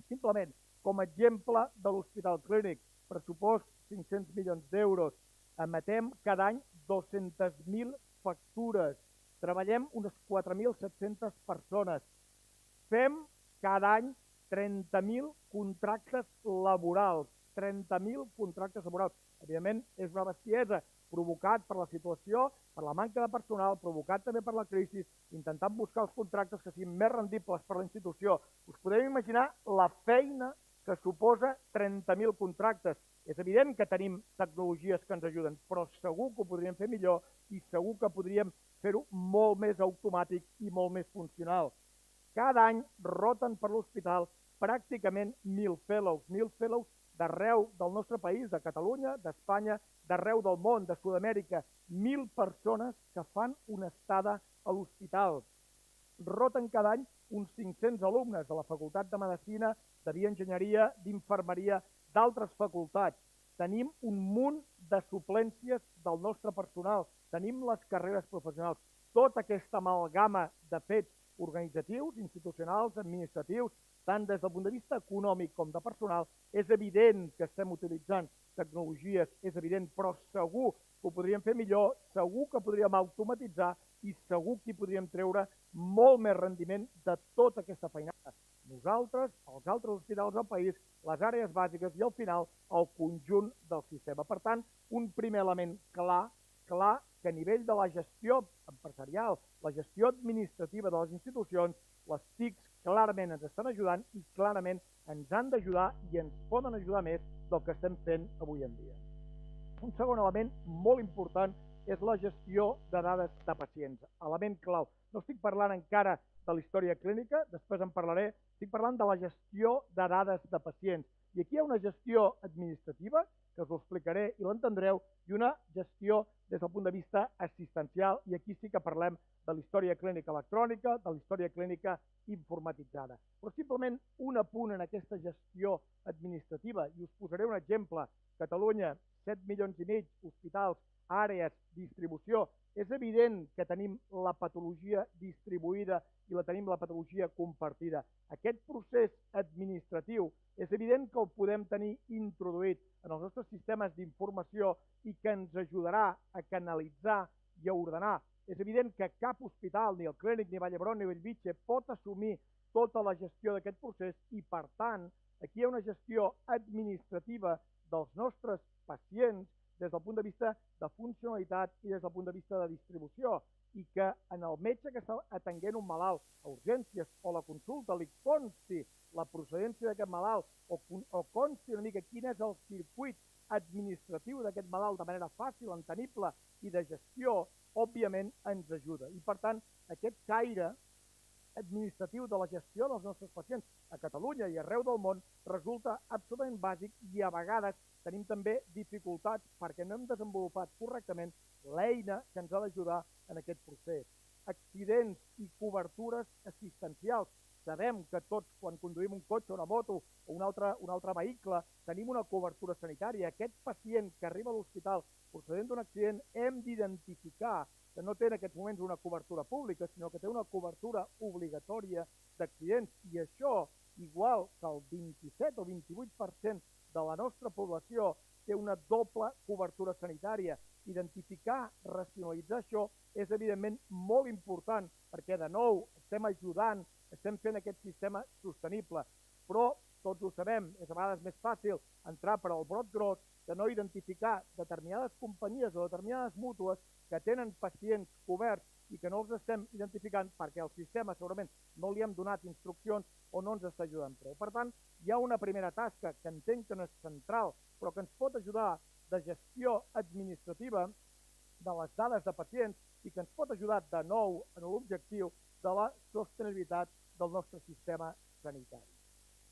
Simplement, com a exemple de l'Hospital Clínic, pressupost 500 milions d'euros, emetem cada any 200.000 factures, treballem unes 4.700 persones, fem cada any 30.000 contractes laborals, 30.000 contractes laborals. Evidentment, és una bestiesa, provocat per la situació, per la manca de personal, provocat també per la crisi, intentant buscar els contractes que siguin més rendibles per la institució. Us podeu imaginar la feina que suposa 30.000 contractes. És evident que tenim tecnologies que ens ajuden, però segur que ho podríem fer millor i segur que podríem fer-ho molt més automàtic i molt més funcional. Cada any roten per l'hospital pràcticament 1.000 fellows d'arreu del nostre país, de Catalunya, d'Espanya, d'arreu del món, de Sud-amèrica, 1.000 persones que fan una estada a l'hospital. Roten cada any uns 500 alumnes de la Facultat de Medicina, de Bioenginyeria, d'Infermeria, d'altres facultats. Tenim un munt de suplències del nostre personal, tenim les carreres professionals. Tota aquesta amalgama de fets organitzatius, institucionals, administratius, tant des del punt de vista econòmic com de personal, és evident que estem utilitzant tecnologies, és evident, però segur que ho podríem fer millor, segur que podríem automatitzar i segur que hi podríem treure molt més rendiment de tota aquesta feinada. Nosaltres, els altres hospitals del país, les àrees bàsiques i al final el conjunt del sistema. Per tant, un primer element clar que a nivell de la gestió empresarial, la gestió administrativa de les institucions, les TICs clarament ens estan ajudant i clarament ens han d'ajudar i ens poden ajudar més del que estem fent avui en dia. Un segon element molt important és la gestió de dades de pacients, element clau. No estic parlant encara de la història clínica, després en parlaré, estic parlant de la gestió de dades de pacients. I aquí hi ha una gestió administrativa que us ho explicaré i l'entendreu, i una gestió des del punt de vista assistencial, i aquí sí que parlem de la història clínica electrònica, de la història clínica informatitzada. Però simplement un apunt en aquesta gestió administrativa, i us posaré un exemple. Catalunya, 7 milions i mig, hospitals, àrees, distribució. És evident que tenim la patologia distribuïda i tenim la patologia compartida. Aquest procés administratiu és evident que el podem tenir introduït en els nostres sistemes d'informació i que ens ajudarà a canalitzar i a ordenar. És evident que cap hospital, ni el Clínic, ni Vall d'Hebron, ni Bellvitge, pot assumir tota la gestió d'aquest procés i, per tant, aquí hi ha una gestió administrativa dels nostres pacients des del punt de vista de funcionalitat i des del punt de vista de distribució, i que en el metge que està atenent un malalt a urgències o la consulta li consti la procedència d'aquest malalt o consti una mica quin és el circuit administratiu d'aquest malalt de manera fàcil, entenible i de gestió, òbviament ens ajuda. I, per tant, aquest caire administratiu de la gestió dels nostres pacients a Catalunya i arreu del món resulta absolutament bàsic, i a vegades tenim també dificultats perquè no hem desenvolupat correctament l'eina que ens ha d'ajudar en aquest procés. Accidents i cobertures assistencials. Sabem que tots, quan conduïm un cotxe, una moto o un altre vehicle, tenim una cobertura sanitària. Aquest pacient que arriba a l'hospital procedent d'un accident hem d'identificar que no té en aquests moments una cobertura pública, sinó que té una cobertura obligatòria d'accidents. I això, igual que el 27 o 28% de la nostra població té una doble cobertura sanitària. Identificar, racionalitzar això és evidentment molt important perquè, de nou, estem ajudant, estem fent aquest sistema sostenible. Però, tots ho sabem, és a vegades més fàcil entrar per al brot gros que no identificar determinades companyies o determinades mútues que tenen pacients coberts i que no els estem identificant perquè el sistema segurament no li hem donat instruccions o no ens està ajudant prou. Per tant, hi ha una primera tasca que entenc que no és central, però que ens pot ajudar, de gestió administrativa de les dades de pacients i que ens pot ajudar de nou en l'objectiu de la sostenibilitat del nostre sistema sanitari.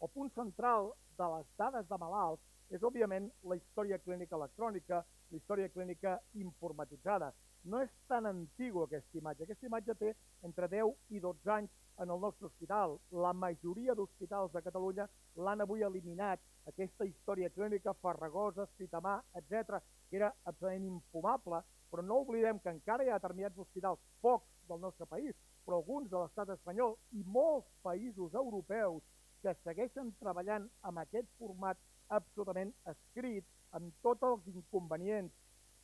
El punt central de les dades de malalts és, òbviament, la història clínica electrònica, la història clínica informatitzada. No és tan antiga aquesta imatge. Aquesta imatge té entre 10 i 12 anys en el nostre hospital. La majoria d'hospitals de Catalunya l'han avui eliminat. Aquesta història clínica, farragosa, escrita a mà, etc., que era absolutament infumable, però no oblidem que encara hi ha determinats hospitals, pocs del nostre país, però alguns de l'estat espanyol i molts països europeus que segueixen treballant amb aquest format absolutament escrit, amb tots els inconvenients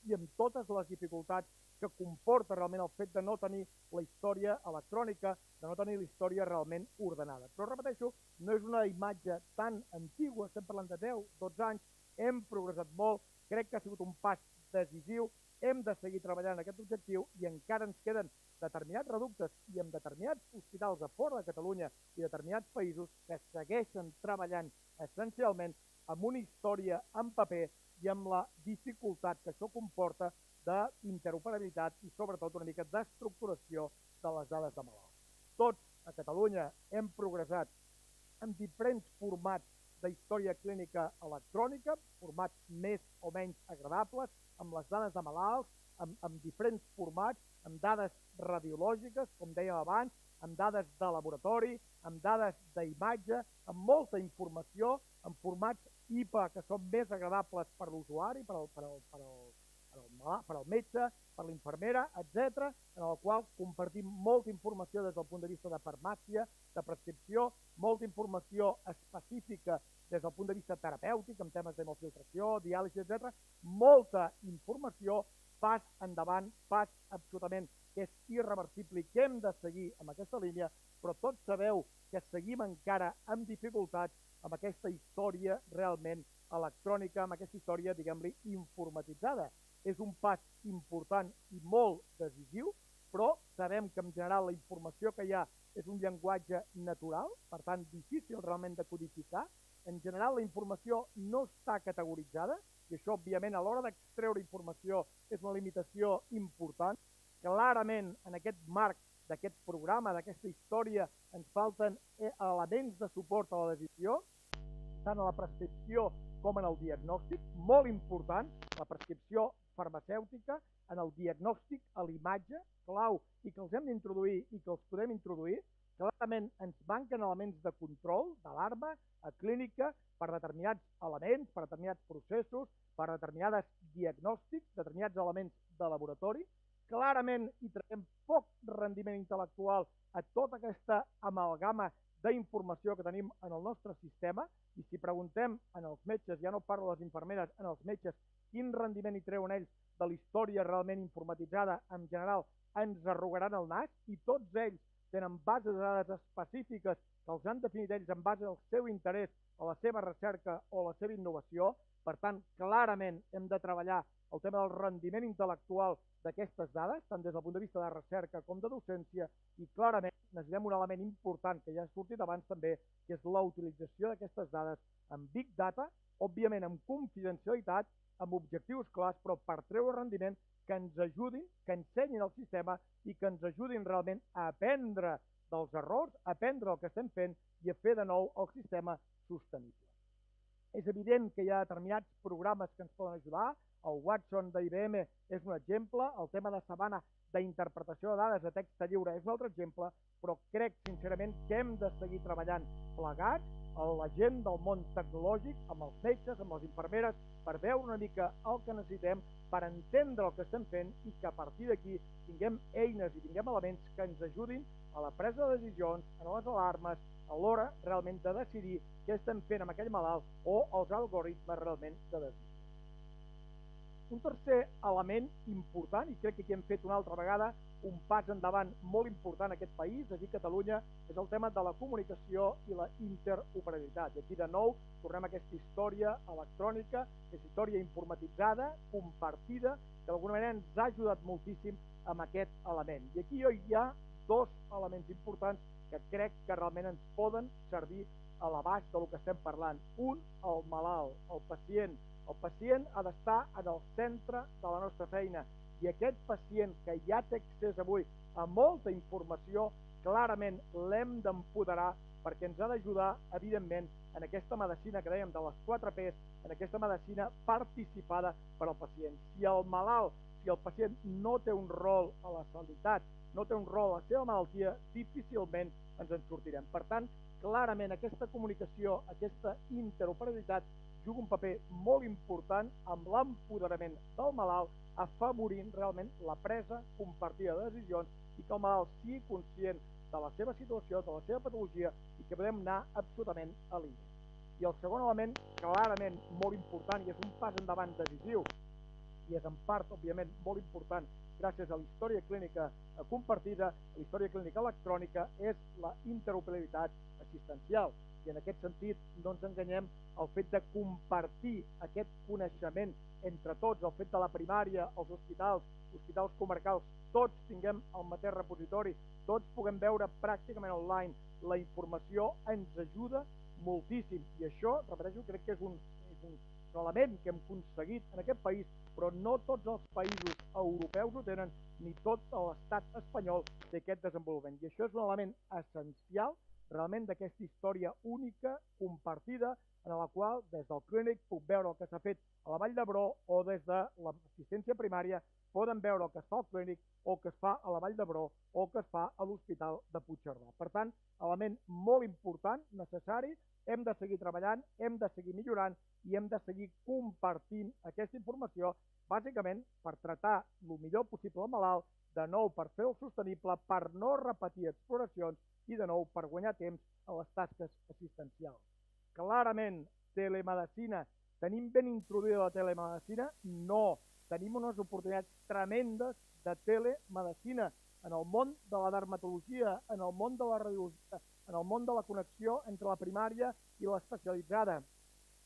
i amb totes les dificultats que comporta realment el fet de no tenir la història electrònica, de no tenir la història realment ordenada. Però, repeteixo, no és una imatge tan antigua, estem parlant de 10, 12 anys, hem progressat molt, crec que ha sigut un pas decisiu, hem de seguir treballant en aquest objectiu i encara ens queden determinats reductes i en determinats hospitals a fora de Catalunya i determinats països que segueixen treballant essencialment amb una història en paper i amb la dificultat que això comporta d'interoperabilitat i sobretot una mica d'estructuració de les dades de malalts. Tots a Catalunya hem progressat en diferents formats de història clínica electrònica, formats més o menys agradables, amb les dades de malalts, amb diferents formats, amb dades radiològiques, com dèiem abans, amb dades de laboratori, amb dades d'imatge, amb molta informació, amb formats IPA que són més agradables per l'usuari, per al metge, per l'infermera, etc., en el qual compartim molta informació des del punt de vista de farmàcia, de prescripció, molta informació específica des del punt de vista terapèutic, amb temes d'hemofiltració, diàlisi, etc., molta informació, pas endavant, pas absolutament que és irreversible i que hem de seguir amb aquesta línia, però tots sabeu que seguim encara amb dificultats amb aquesta història realment electrònica, amb aquesta història, diguem-li, informatitzada. És un pas important i molt decisiu, però sabem que en general la informació que hi ha és un llenguatge natural, per tant difícil realment de codificar. En general la informació no està categoritzada i això òbviament a l'hora d'extreure informació és una limitació important. Clarament en aquest marc d'aquest programa, d'aquesta història, ens falten elements de suport a la decisió, tant a la prescripció com en el diagnòstic, molt important, la prescripció farmacèutica, en el diagnòstic, a l'imatge, clau, i que els hem d'introduir i que els podem introduir. Clarament ens manquen elements de control, d'alarma, a clínica, per determinats elements, per determinats processos, per determinats diagnòstics, determinats elements de laboratori. Clarament hi traiem poc rendiment intel·lectual a tota aquesta amalgama d'informació que tenim en el nostre sistema, i si preguntem en els metges, ja no parlo de les infermeres, en els metges, quin rendiment hi treuen ells de la història realment informatitzada, en general ens arrugaran el nas, i tots ells tenen bases de dades específiques que els han definit ells en base al seu interès, a la seva recerca o la seva innovació. Per tant, clarament hem de treballar el tema del rendiment intel·lectual d'aquestes dades, tant des del punt de vista de recerca com de docència, i clarament necessitem un element important que ja ha sortit abans també, que és la utilització d'aquestes dades amb Big Data, òbviament amb confidencialitat, amb objectius clars, però per treure rendiment, que ens ajudin, que ensenyin el sistema i que ens ajudin realment a aprendre dels errors, a aprendre el que estem fent i a fer de nou el sistema sostenible. És evident que hi ha determinats programes que ens poden ajudar. El Watson d'IBM és un exemple, el tema de Savannah d'interpretació de dades de text lliure és un altre exemple, però crec sincerament que hem de seguir treballant plegats, la gent del món tecnològic, amb els metges, amb les infermeres, per veure una mica el que necessitem, per entendre el que estem fent i que a partir d'aquí tinguem eines i tinguem elements que ens ajudin a la presa de decisions, a les alarmes, a l'hora realment de decidir què estem fent amb aquell malalt o els algoritmes realment de decisió. Un tercer element important, i crec que aquí hem fet una altra vegada un pas endavant molt important en aquest país, aquí a Catalunya, és el tema de la comunicació i la interoperabilitat. I aquí de nou tornem a aquesta història electrònica, aquesta història informatitzada, compartida, que d'alguna manera ens ha ajudat moltíssim amb aquest element. I aquí hi ha dos elements importants que crec que realment ens poden servir a l'abast del que estem parlant. Un, el malalt, el pacient. El pacient ha d'estar en el centre de la nostra feina, i aquest pacient que ja té accés avui a molta informació, clarament l'hem d'empoderar perquè ens ha d'ajudar, evidentment, en aquesta medicina que dèiem de les 4 P's, en aquesta medicina participada per al pacient. Si el malalt, si el pacient no té un rol a la sanitat, no té un rol a la seva malaltia, difícilment ens en sortirem. Per tant, clarament aquesta comunicació, aquesta interoperabilitat juga un paper molt important amb l'empoderament del malalt, afavorint realment la presa compartida de decisions i que el malalt sigui conscient de la seva situació, de la seva patologia i que podem anar absolutament a l'illa. I el segon element, clarament molt important i és un pas endavant decisiu i és en part, òbviament, molt important gràcies a la història clínica compartida, a la història clínica electrònica, és la interoperabilitat assistencial. I en aquest sentit no ens enganyem, el fet de compartir aquest coneixement entre tots, el fet de la primària, els hospitals comarcals, tots tinguem el mateix repositori, tots puguem veure pràcticament online la informació, ens ajuda moltíssim. I això, repeteixo, crec que és un element que hem aconseguit en aquest país, però no tots els països europeus ho tenen, ni tot l'estat espanyol té aquest desenvolupament. I això és un element essencial realment d'aquesta història única, compartida, en la qual des del clínic puc veure el que s'ha fet a la Vall d'Hebron o des de l'assistència primària poden veure el que es fa al clínic o el que es fa a la Vall d'Hebron o el que es fa a l'Hospital de Puigcerdà. Per tant, element molt important, necessari, hem de seguir treballant, hem de seguir millorant i hem de seguir compartint aquesta informació, bàsicament per tractar el millor possible el malalt, de nou per fer-ho sostenible, per no repetir exploracions i de nou per guanyar temps a les tasques assistencials. Clarament, telemedicina. Tenim ben introduïda la telemedicina? No. Tenim unes oportunitats tremendes de telemedicina en el món de la dermatologia, en el món de la radiologia, en el món de la connexió entre la primària i l'especialitzada.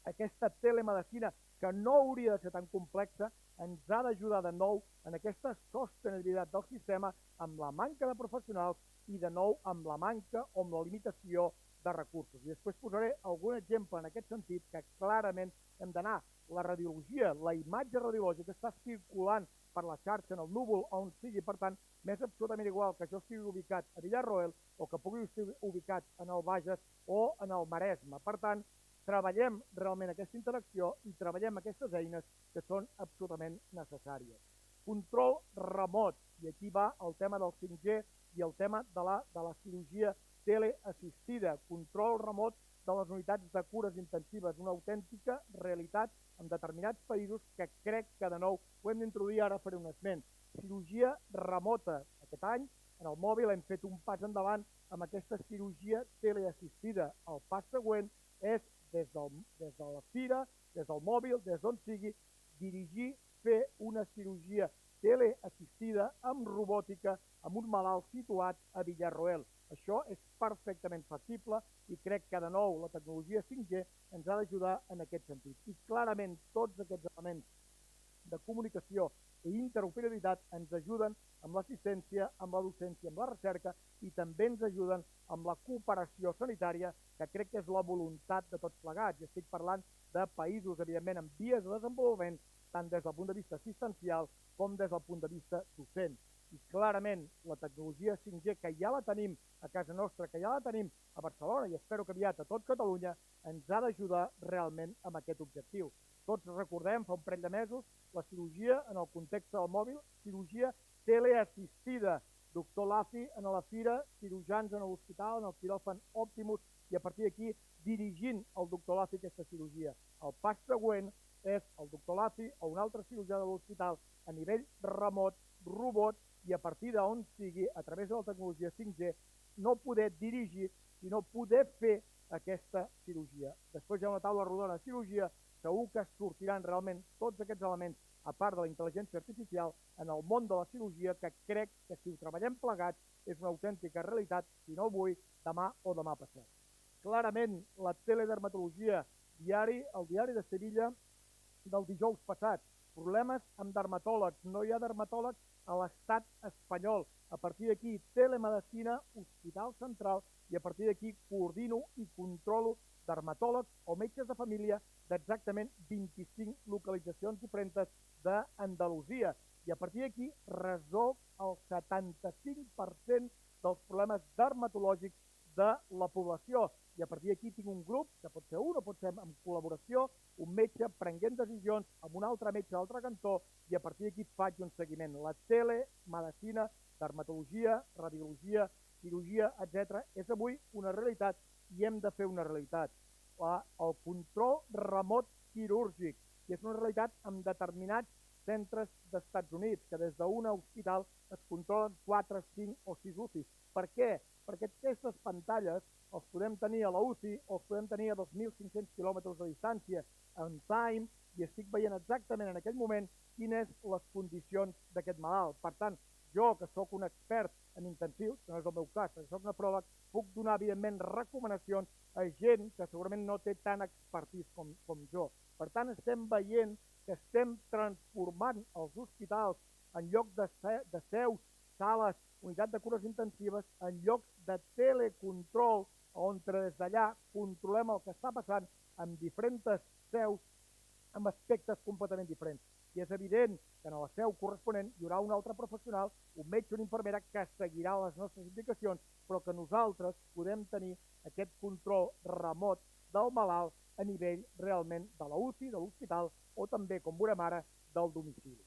Aquesta telemedicina, que no hauria de ser tan complexa, ens ha d'ajudar de nou en aquesta sostenibilitat del sistema amb la manca de professionals i de nou amb la manca o amb la limitació de recursos. I després posaré algun exemple en aquest sentit que clarament hem d'anar. La radiologia, la imatge radiològica està circulant per la xarxa en el núvol on sigui, per tant, m'és absolutament igual que jo estigui ubicat a Villarroel o que pugui estar ubicat en el Bages o en el Maresme. Per tant, treballem realment aquesta interacció i treballem aquestes eines que són absolutament necessàries. Control remot, i aquí va el tema del 5G i el tema de la cirurgia teleassistida, control remot de les unitats de cures intensives, una autèntica realitat en determinats països que crec que de nou ho hem d'introduir, ara faré un esment. Cirurgia remota. Aquest any en el mòbil hem fet un pas endavant amb aquesta cirurgia teleassistida. El pas següent és des de la fira, des del mòbil, des d'on sigui, dirigir, fer una cirurgia teleassistida amb robòtica amb un malalt situat a Villarroel. Això és perfectament factible i crec que de nou la tecnologia 5G ens ha d'ajudar en aquest sentit. I clarament tots aquests elements de comunicació i interoperabilitat ens ajuden amb l'assistència, amb la docència, amb la recerca i també ens ajuden amb la cooperació sanitària, que crec que és la voluntat de tots plegats. I estic parlant de països, evidentment, en vies de desenvolupament, tant des del punt de vista assistencial com des del punt de vista docent. I clarament la tecnologia 5G, que ja la tenim a casa nostra, que ja la tenim a Barcelona i espero que aviat a tot Catalunya, ens ha d'ajudar realment amb aquest objectiu. Tots recordem, fa un parell de mesos, la cirurgia en el context del mòbil, cirurgia teleassistida. Doctor Lafi en la fira, cirurgians en l'hospital, en el quiròfan Optimus, i a partir d'aquí dirigint el doctor Lafi aquesta cirurgia. El pas següent és el doctor Lafi o un altre cirurgià de l'hospital a nivell remot, robot, i a partir d'on sigui, a través de la tecnologia 5G, no poder dirigir, sinó poder fer aquesta cirurgia. Després hi ha una taula rodona de cirurgia, segur que sortiran realment tots aquests elements, a part de la intel·ligència artificial, en el món de la cirurgia, que crec que si ho treballem plegats és una autèntica realitat, si no avui, demà o demà passat. Clarament, la teledermatologia, el diari de Sevilla del dijous passat, problemes amb dermatòlegs, no hi ha dermatòlegs a l'estat espanyol. A partir d'aquí, telemedicina, hospital central, i a partir d'aquí coordino i controlo dermatòlegs o metges de família d'exactament 25 localitzacions diferents d'Andalusia. I a partir d'aquí resolc el 75% dels problemes dermatològics de la població. I a partir d'aquí tinc un grup, que pot ser un o pot ser en col·laboració, un metge prenent decisions amb un altre metge a l'altre cantó, i a partir d'aquí faig un seguiment. La telemedicina, dermatologia, radiologia, cirurgia, etc., és avui una realitat i hem de fer una realitat. El control remot quirúrgic, que és una realitat amb determinats centres d'Estats Units, que des d'un hospital es controlen 4, 5 o 6 UCIs. Per què? Perquè aquestes pantalles els podem tenir a la UCI o els podem tenir a 2.500 quilòmetres de distància en time, i estic veient exactament en aquell moment quines les condicions d'aquest malalt. Per tant, jo, que sóc un expert en intensius, que no és el meu cas, perquè sóc nefròleg, puc donar, evidentment, recomanacions a gent que segurament no té tant expertís com jo. Per tant, estem veient que estem transformant els hospitals en lloc de seus, sales, unitat de cures intensives, en llocs de telecontrol, on des d'allà controlem el que està passant amb diferents seus, amb aspectes completament diferents. I és evident que en la seu corresponent hi haurà un altre professional, un metge o una infermera, que seguirà les nostres indicacions, però que nosaltres podem tenir aquest control remot del malalt a nivell realment de la UCI, de l'hospital, o també, com veurem ara, del domicili.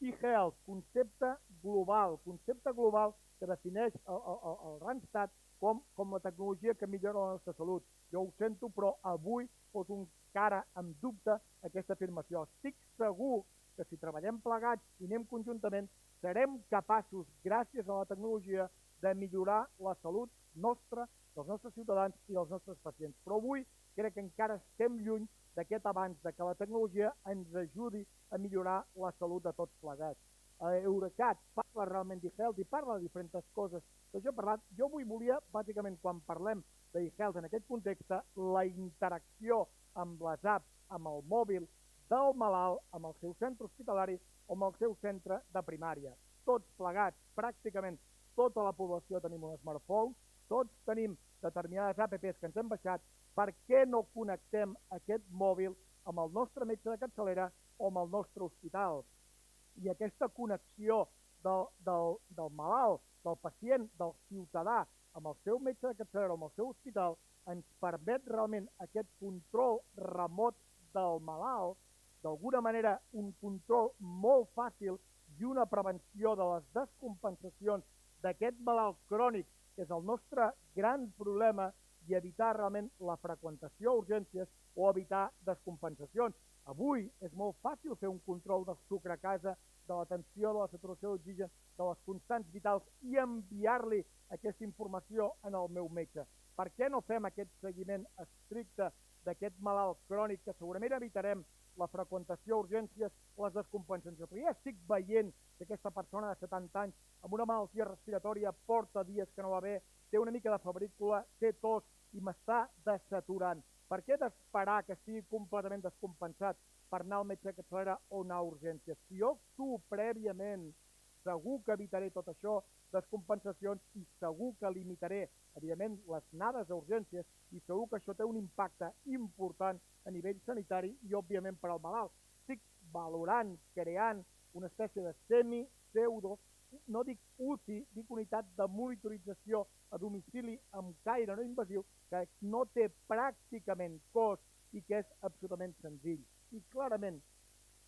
eHealth, concepte global que defineix el Randstad com la tecnologia que millora la nostra salut. Jo ho sento, però avui poso encara en dubte aquesta afirmació. Estic segur que si treballem plegats i anem conjuntament, serem capaços, gràcies a la tecnologia, de millorar la salut nostra, dels nostres ciutadans i dels nostres pacients. Però avui crec que encara estem lluny d'aquest avanç, de que la tecnologia ens ajudi a millorar la salut de tots plegats. Eurecat parla realment d'eHealth i parla de diferents coses que jo he parlat. Jo avui volia, bàsicament, quan parlem d'eHealth en aquest context, la interacció amb les apps, amb el mòbil del malalt, amb el seu centre hospitalari o amb el seu centre de primària. Tots plegats, pràcticament tota la població tenim un smartphone, tots tenim determinades apps que ens hem baixat. Per què no connectem aquest mòbil amb el nostre metge de capçalera o amb el nostre hospital? I aquesta connexió del malalt, del pacient, del ciutadà, amb el seu metge de capçalera o amb el seu hospital, ens permet realment aquest control remot del malalt, d'alguna manera un control molt fàcil i una prevenció de les descompensacions d'aquest malalt crònic, que és el nostre gran problema, i evitar realment la freqüentació a urgències o evitar descompensacions. Avui és molt fàcil fer un control del sucre a casa, de la tensió, de la saturació d'oxigen, de les constants vitals i enviar-li aquesta informació en el meu metge. Per què no fem aquest seguiment estricte d'aquest malalt crònic que segurament evitarem la freqüentació a urgències, les descompensacions? Perquè ja estic veient que aquesta persona de 70 anys amb una malaltia respiratòria porta dies que no va bé, té una mica de febrícula, té tos i m'està desaturant. Per què d'esperar que estigui completament descompensat per anar al metge de capçalera o anar a urgències? Si jo actuo prèviament, segur que evitaré tot això, descompensacions, i segur que limitaré, evidentment, les anades a urgències, i segur que això té un impacte important a nivell sanitari i, òbviament, per al malalt. Estic valorant, creant una espècie de semi-pseudo, no dic UCI, dic unitat de monitorització a domicili amb caire no invasiu, que no té pràcticament cost i que és absolutament senzill. I clarament,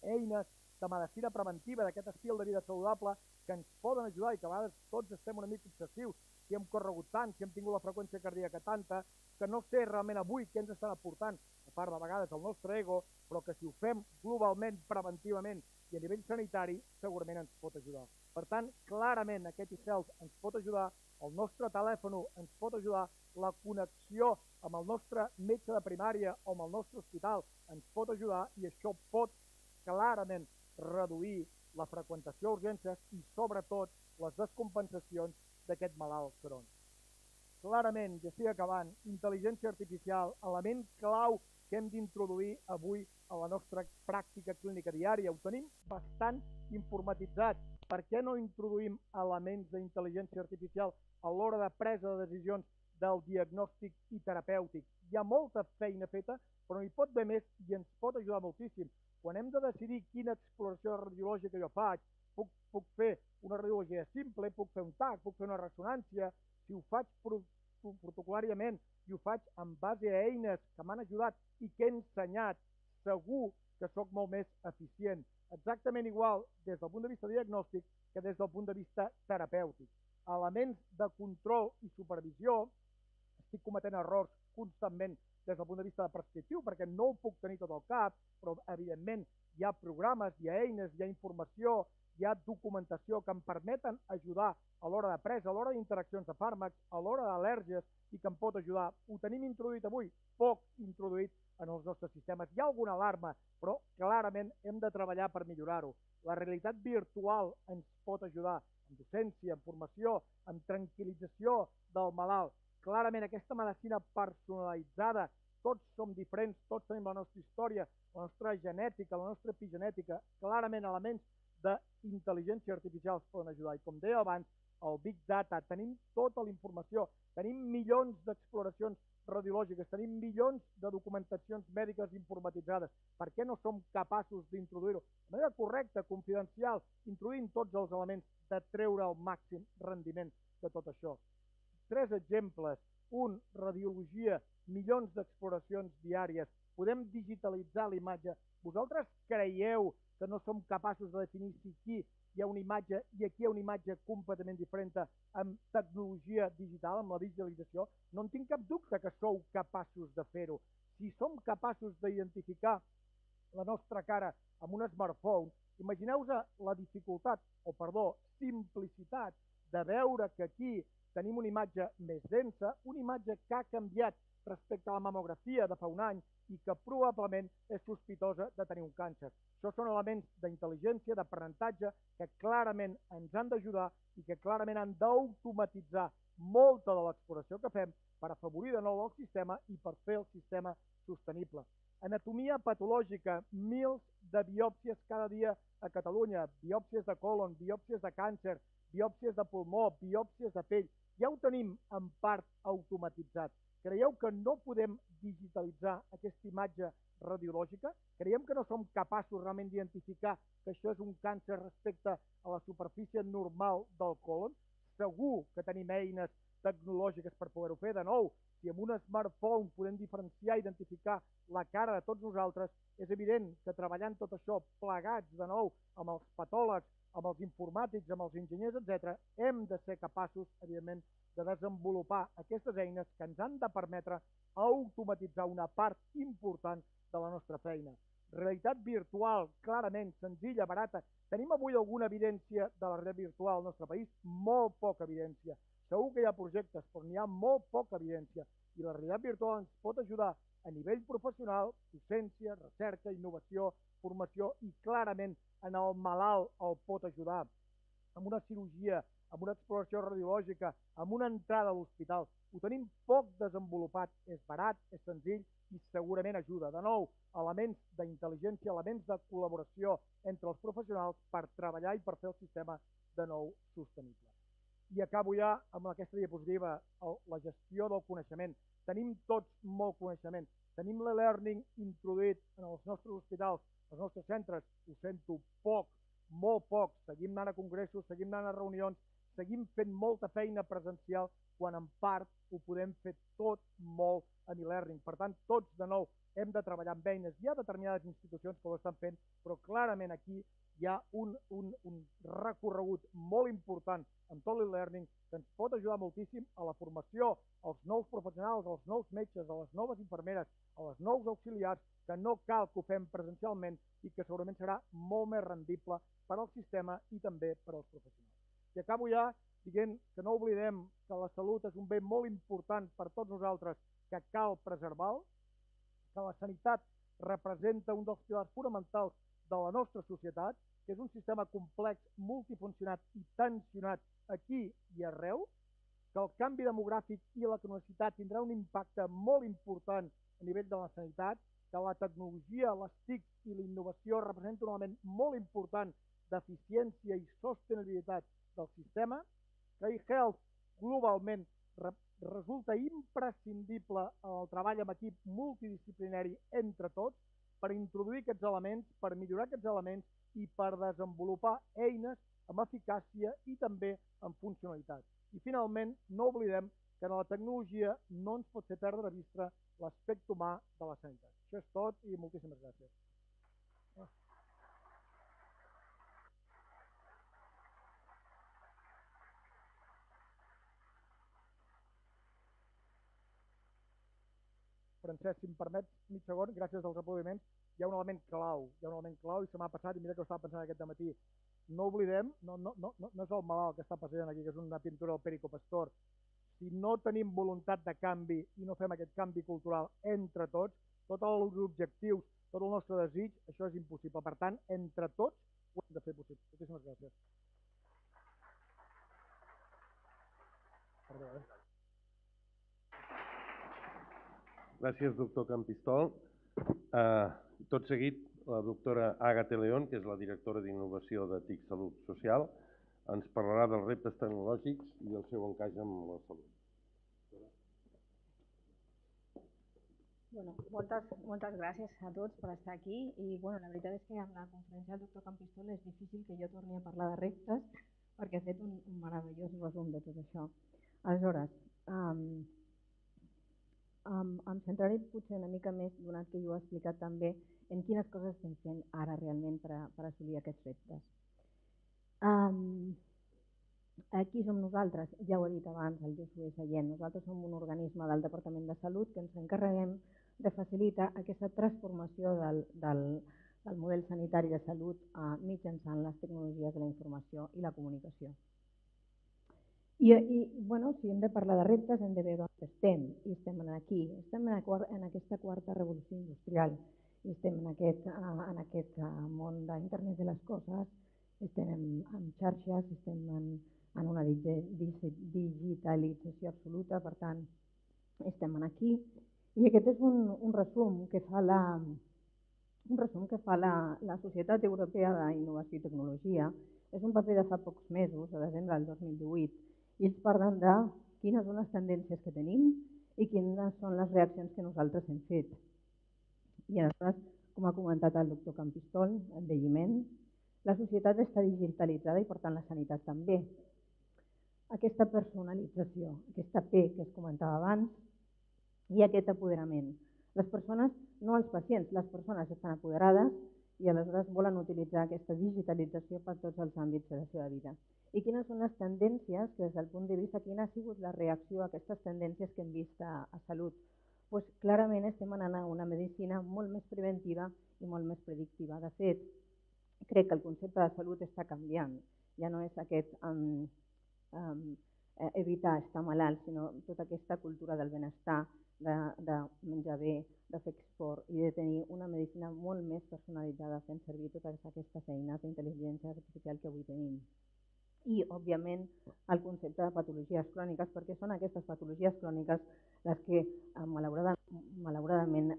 eines de medicina preventiva, d'aquest estil de vida saludable, que ens poden ajudar i que a vegades tots estem una mica obsessius, si hem corregut tant, si hem tingut la freqüència cardíaca tanta, que no sé realment avui què ens estan aportant, a part de vegades el nostre ego, però que si ho fem globalment, preventivament i a nivell sanitari, segurament ens pot ajudar. Per tant, clarament aquest eHealth ens pot ajudar, el nostre telèfon ens pot ajudar, la connexió amb el nostre metge de primària o amb el nostre hospital ens pot ajudar, i això pot clarament reduir la freqüentació a urgències i, sobretot, les descompensacions d'aquest malalt crònic. Clarament, ja estic acabant, intel·ligència artificial, element clau que hem d'introduir avui a la nostra pràctica clínica diària. Ho tenim bastant informatitzat. Per què no introduïm elements d'intel·ligència artificial a l'hora de presa de decisions del diagnòstic i terapèutic? Hi ha molta feina feta, però n'hi pot haver més i ens pot ajudar moltíssim. Quan hem de decidir quina exploració radiològica jo faig, puc fer una radiologia simple, puc fer un TAC, puc fer una ressonància. Si ho faig protocolàriament i ho faig en base a eines que m'han ajudat i que he ensenyat, segur que sóc molt més eficient. Exactament igual des del punt de vista diagnòstic que des del punt de vista terapèutic. Elements de control i supervisió, estic cometent errors constantment des del punt de vista de prescriptiu, perquè no ho puc tenir tot al cap, però evidentment hi ha programes, hi ha eines, hi ha informació, hi ha documentació que em permeten ajudar a l'hora de presa, a l'hora d'interaccions de fàrmacs, a l'hora d'al·lèrgies, i que em pot ajudar. Ho tenim introduït avui? Poc introduït en els nostres sistemes. Hi ha alguna alarma, però clarament hem de treballar per millorar-ho. La realitat virtual ens pot ajudar en docència, en formació, en tranquil·lització del malalt. Clarament aquesta medicina personalitzada, tots som diferents, tots tenim la nostra història, la nostra genètica, la nostra epigenètica, clarament elements d'intel·ligència artificial ens poden ajudar. I com deia abans, el Big Data, tenim tota la informació, tenim milions d'exploracions radiològiques, tenim milions de documentacions mèdiques informatitzades. Per què no som capaços d'introduir-ho de manera correcta, confidencial, introduint tots els elements de treure el màxim rendiment de tot això? 3 exemples. Un, radiologia, milions d'exploracions diàries. Podem digitalitzar la imatge. Vosaltres creieu que no som capaços de definir si aquí hi ha una imatge i aquí hi ha una imatge completament diferent amb tecnologia digital, amb la digitalització? No en tinc cap dubte que sou capaços de fer-ho. Si som capaços d'identificar la nostra cara amb un smartphone, imagineu-vos la dificultat, simplicitat, de veure que aquí tenim una imatge més densa, una imatge que ha canviat respecte a la mamografia de fa un any i que probablement és sospitosa de tenir un càncer. Això són elements d'intel·ligència, d'aprenentatge, que clarament ens han d'ajudar i que clarament han d'automatitzar molta de l'exploració que fem per afavorir de nou el sistema i per fer el sistema sostenible. Anatomia patològica, mils de biòpsies cada dia a Catalunya, biòpsies de colon, biòpsies de càncer, biòpsies de pulmó, biòpsies de pell. Ja ho tenim en part automatitzat. Creieu que no podem digitalitzar aquesta imatge radiològica? Creiem que no som capaços realment d'identificar que això és un càncer respecte a la superfície normal del colon? Segur que tenim eines tecnològiques per poder-ho fer. De nou, si amb un smartphone podem diferenciar i identificar la cara de tots nosaltres, és evident que treballant tot això plegats de nou amb els patòlegs, amb els informàtics, amb els enginyers, etc., hem de ser capaços, evidentment, de desenvolupar aquestes eines que ens han de permetre automatitzar una part important de la nostra feina. Realitat virtual, clarament, senzilla, barata. Tenim avui alguna evidència de la realitat virtual al nostre país? Molt poca evidència. Segur que hi ha projectes, però n'hi ha molt poca evidència. I la realitat virtual ens pot ajudar a nivell professional, docència, recerca, innovació, formació, i clarament en el malalt el pot ajudar amb una cirurgia, amb una exploració radiològica, amb una entrada a l'hospital. Ho tenim poc desenvolupat, és barat, és senzill i segurament ajuda. De nou, elements d'intel·ligència, elements de col·laboració entre els professionals per treballar i per fer el sistema de nou sostenible. I acabo ja amb aquesta diapositiva, la gestió del coneixement. Tenim tots molt coneixement. Tenim l'e-learning introduït en els nostres hospitals, als nostres centres. Ho sento poc, molt poc. Seguim anant a congressos, seguim anant a reunions, seguim fent molta feina presencial quan en part ho podem fer tot molt en e-learning. Per tant, tots de nou hem de treballar amb eines. Hi ha determinades institucions que ho estan fent, però clarament aquí hi ha un recorregut molt important en tot l'e-learning que ens pot ajudar moltíssim a la formació, als nous professionals, als nous metges, a les noves infermeres, a les nous auxiliars, que no cal que ho fem presencialment i que segurament serà molt més rendible per al sistema i també per als professionals. I acabo ja dient que no oblidem que la salut és un bé molt important per tots nosaltres que cal preservar, que la sanitat representa un dels pilars fonamentals de la nostra societat, que és un sistema complex, multifuncionat i tensionat aquí i arreu, que el canvi demogràfic i la cronicitat tindrà un impacte molt important a nivell de la sanitat, que la tecnologia, les TIC i la innovació representa un element molt important d'eficiència i sostenibilitat del sistema, que eHealth globalment resulta imprescindible el treball en equip multidisciplinari entre tots per introduir aquests elements, per millorar aquests elements i per desenvolupar eines amb eficàcia i també amb funcionalitat. I finalment, no oblidem que en la tecnologia no ens pot fer perdre de vista l'aspecte humà de la sanitat. Això és tot i moltíssimes gràcies. Francesc, si em permets mig segon, gràcies als aplaudiments, hi ha un element clau, i se m'ha passat, i mira que ho estava pensant aquest matí. No oblidem, no és el malalt que està passant aquí, que és una pintura del Perico Pastor. Si no tenim voluntat de canvi i no fem aquest canvi cultural entre tots, tots els objectius, tot el nostre desig, això és impossible. Per tant, entre tots ho hem de fer possible. Moltíssimes gràcies. Perdó, Gràcies, doctor Campistol. Tot seguit, la doctora Àgata León, que és la directora d'innovació de TIC Salut Social, ens parlarà dels reptes tecnològics i el seu encaix amb la salut. Bueno, moltes gràcies a tots per estar aquí i la veritat és que amb la conferència del doctor Campistol és difícil que jo torni a parlar de reptes perquè ha fet un meravellós resum de tot això. Aleshores, em centraré potser una mica més, donat que jo ho he explicat també, en quines coses estem fent ara realment per assolir aquests reptes. Aquí som nosaltres, ja ho he dit abans, el Josué Sallent. Nosaltres som un organisme del Departament de Salut que ens encarreguem de facilitar aquesta transformació del model sanitari de salut mitjançant les tecnologies de la informació i la comunicació. I si hem de parlar de reptes hem de veure on estem, i estem aquí. Estem en aquesta quarta revolució industrial, i estem en aquest món d'internet de les coses, estem en xarxes, estem en una digitalització absoluta, per tant, estem aquí. I aquest és un resum que fa la Societat Europea d'Innovació i Tecnologia. És un paper de fa pocs mesos, de desembre del 2018, i ells parlen de quines són les tendències que tenim i quines són les reaccions que nosaltres hem fet. I aleshores, com ha comentat el doctor Campistol, envelliment, la societat està digitalitzada i per tant la sanitat també. Aquesta personalització, aquesta P que es comentava abans, i aquest apoderament. Les persones, no els pacients, les persones estan apoderades i aleshores volen utilitzar aquesta digitalització per tots els àmbits de la seva vida. I quines són les tendències, que des del punt de vista, quina ha sigut la reacció a aquestes tendències que hem vist a salut? Pues clarament estem anant a una medicina molt més preventiva i molt més predictiva. De fet, crec que el concepte de salut està canviant. Ja no és aquest evitar estar malalt, sinó tota aquesta cultura del benestar, de menjar bé, de fer esport i de tenir una medicina molt més personalitzada fent servir totes aquestes eines d'intel·ligència artificial que avui tenim. I, òbviament, el concepte de patologies cròniques, perquè són aquestes patologies cròniques les que, malauradament,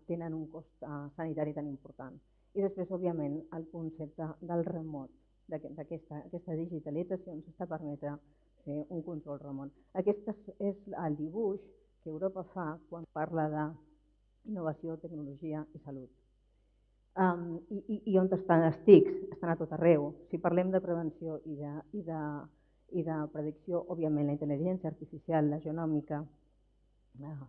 tenen un cost sanitari tan important. I després, òbviament, el concepte del remot, d'aquesta digitalització ens està permetre fer un control remot. Aquest és el dibuix que Europa fa quan parla d'innovació, tecnologia i salut. I on estan els TICs? Estan a tot arreu. Si parlem de prevenció i de predicció, òbviament la intel·ligència artificial, la genòmica,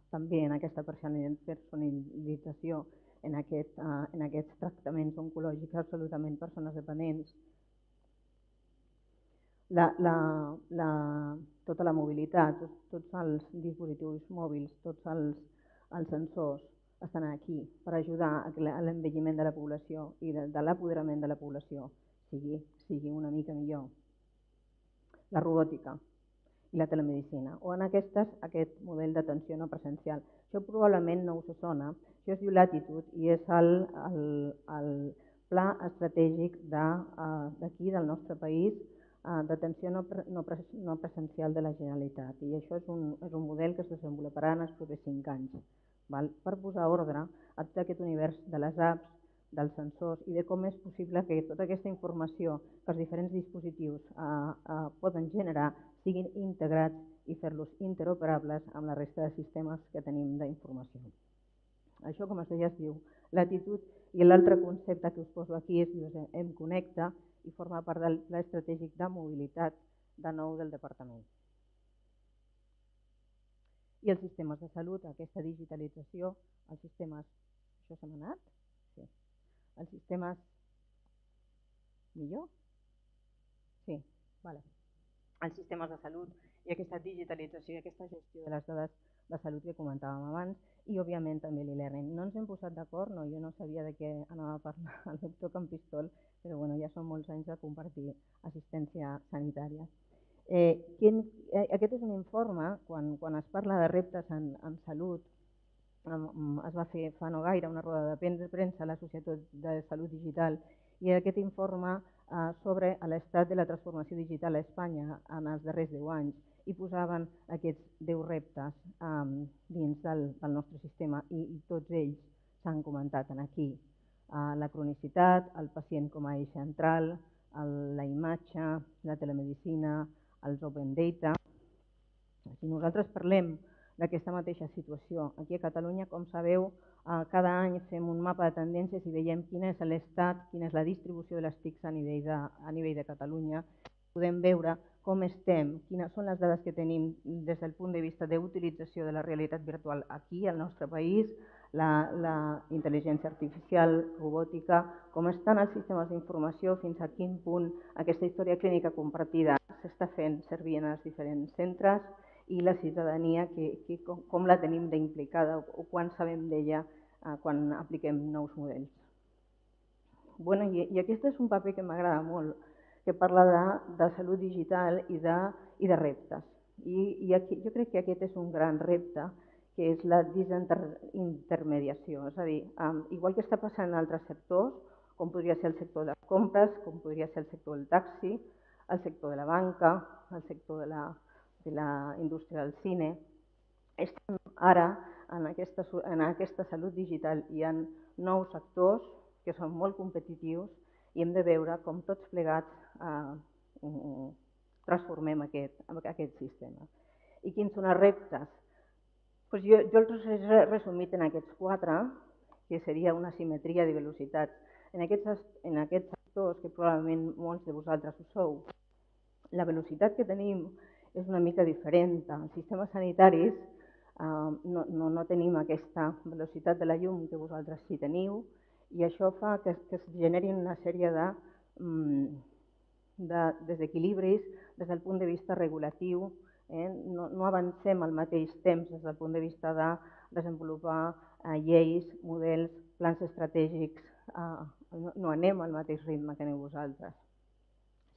també en aquesta personalització, en aquests tractaments oncològics absolutament persones dependents, tota la mobilitat, tots els dispositius mòbils, tots els sensors estan aquí per ajudar a l'envelliment de la població i de l'apoderament de la població sigui una mica millor. La robòtica i la telemedicina, o en aquest model d'atenció no presencial. Això probablement no us sona, això es diu Latitude i és el pla estratègic d'aquí, del nostre país, d'atenció no presencial de la Generalitat. I això és un model que es desenvoluparà en els propers 5 anys, per posar ordre a tot aquest univers de les apps, dels sensors i de com és possible que tota aquesta informació que els diferents dispositius poden generar siguin integrats i fer-los interoperables amb la resta de sistemes que tenim d'informació. Això, com es deia, es diu Latitude, i l'altre concepte que us poso aquí és Em-Connecta i forma part del pla estratègic de mobilitat de nou del departament. I els sistemes de salut, aquesta digitalització, els sistemes... Això se m'ha anat? Sí. Els sistemes... Millor? Sí, vale. Els sistemes de salut i aquesta digitalització i aquesta gestió de les dades de salut que comentàvem abans i, òbviament, també l'e-learning. No ens hem posat d'acord, no, jo no sabia de què anava a parlar el doctor Campistol, però bueno, ja són molts anys de compartir assistència sanitària. Aquest és un informe, quan es parla de reptes en salut, es va fer fa no gaire una roda de premsa a la Societat de Salut Digital i aquest informe sobre l'estat de la transformació digital a Espanya en els darrers 10 anys i posaven aquests 10 reptes dins del nostre sistema i tots ells s'han comentat aquí. La cronicitat, el pacient com a eix central, la imatge, la telemedicina, els open data. Si nosaltres parlem d'aquesta mateixa situació, aquí a Catalunya, com sabeu, cada any fem un mapa de tendències i veiem quin és l'estat, quina és la distribució de les TICs a nivell de Catalunya. Podem veure com estem, quines són les dades que tenim des del punt de vista d'utilització de la realitat virtual aquí al nostre país, la intel·ligència artificial, robòtica, com estan els sistemes d'informació, fins a quin punt aquesta història clínica compartida s'està fent servir en els diferents centres i la ciutadania, com la tenim d'implicada o quan sabem d'ella quan apliquem nous models. I aquest és un paper que m'agrada molt, que parla de salut digital i de reptes. I jo crec que aquest és un gran repte, que és la desintermediació. És a dir, igual que està passant en altres sectors, com podria ser el sector de les compres, com podria ser el sector del taxi, el sector de la banca, el sector de la indústria del cine, estem ara en aquesta salut digital. Hi ha nous sectors que són molt competitius i hem de veure com tots plegats transformem aquest sistema. I quins són els reptes? Jo els he resumit en aquests 4, que seria una simetria de velocitats. En aquests sectors, que probablement molts de vosaltres ho sou, la velocitat que tenim és una mica diferent. Els sistemes sanitaris no tenim aquesta velocitat de la llum que vosaltres sí teniu, i això fa que es generin una sèrie de desequilibris des del punt de vista regulatiu. No avancem al mateix temps des del punt de vista de desenvolupar lleis, models, plans estratègics, no anem al mateix ritme que aneu vosaltres.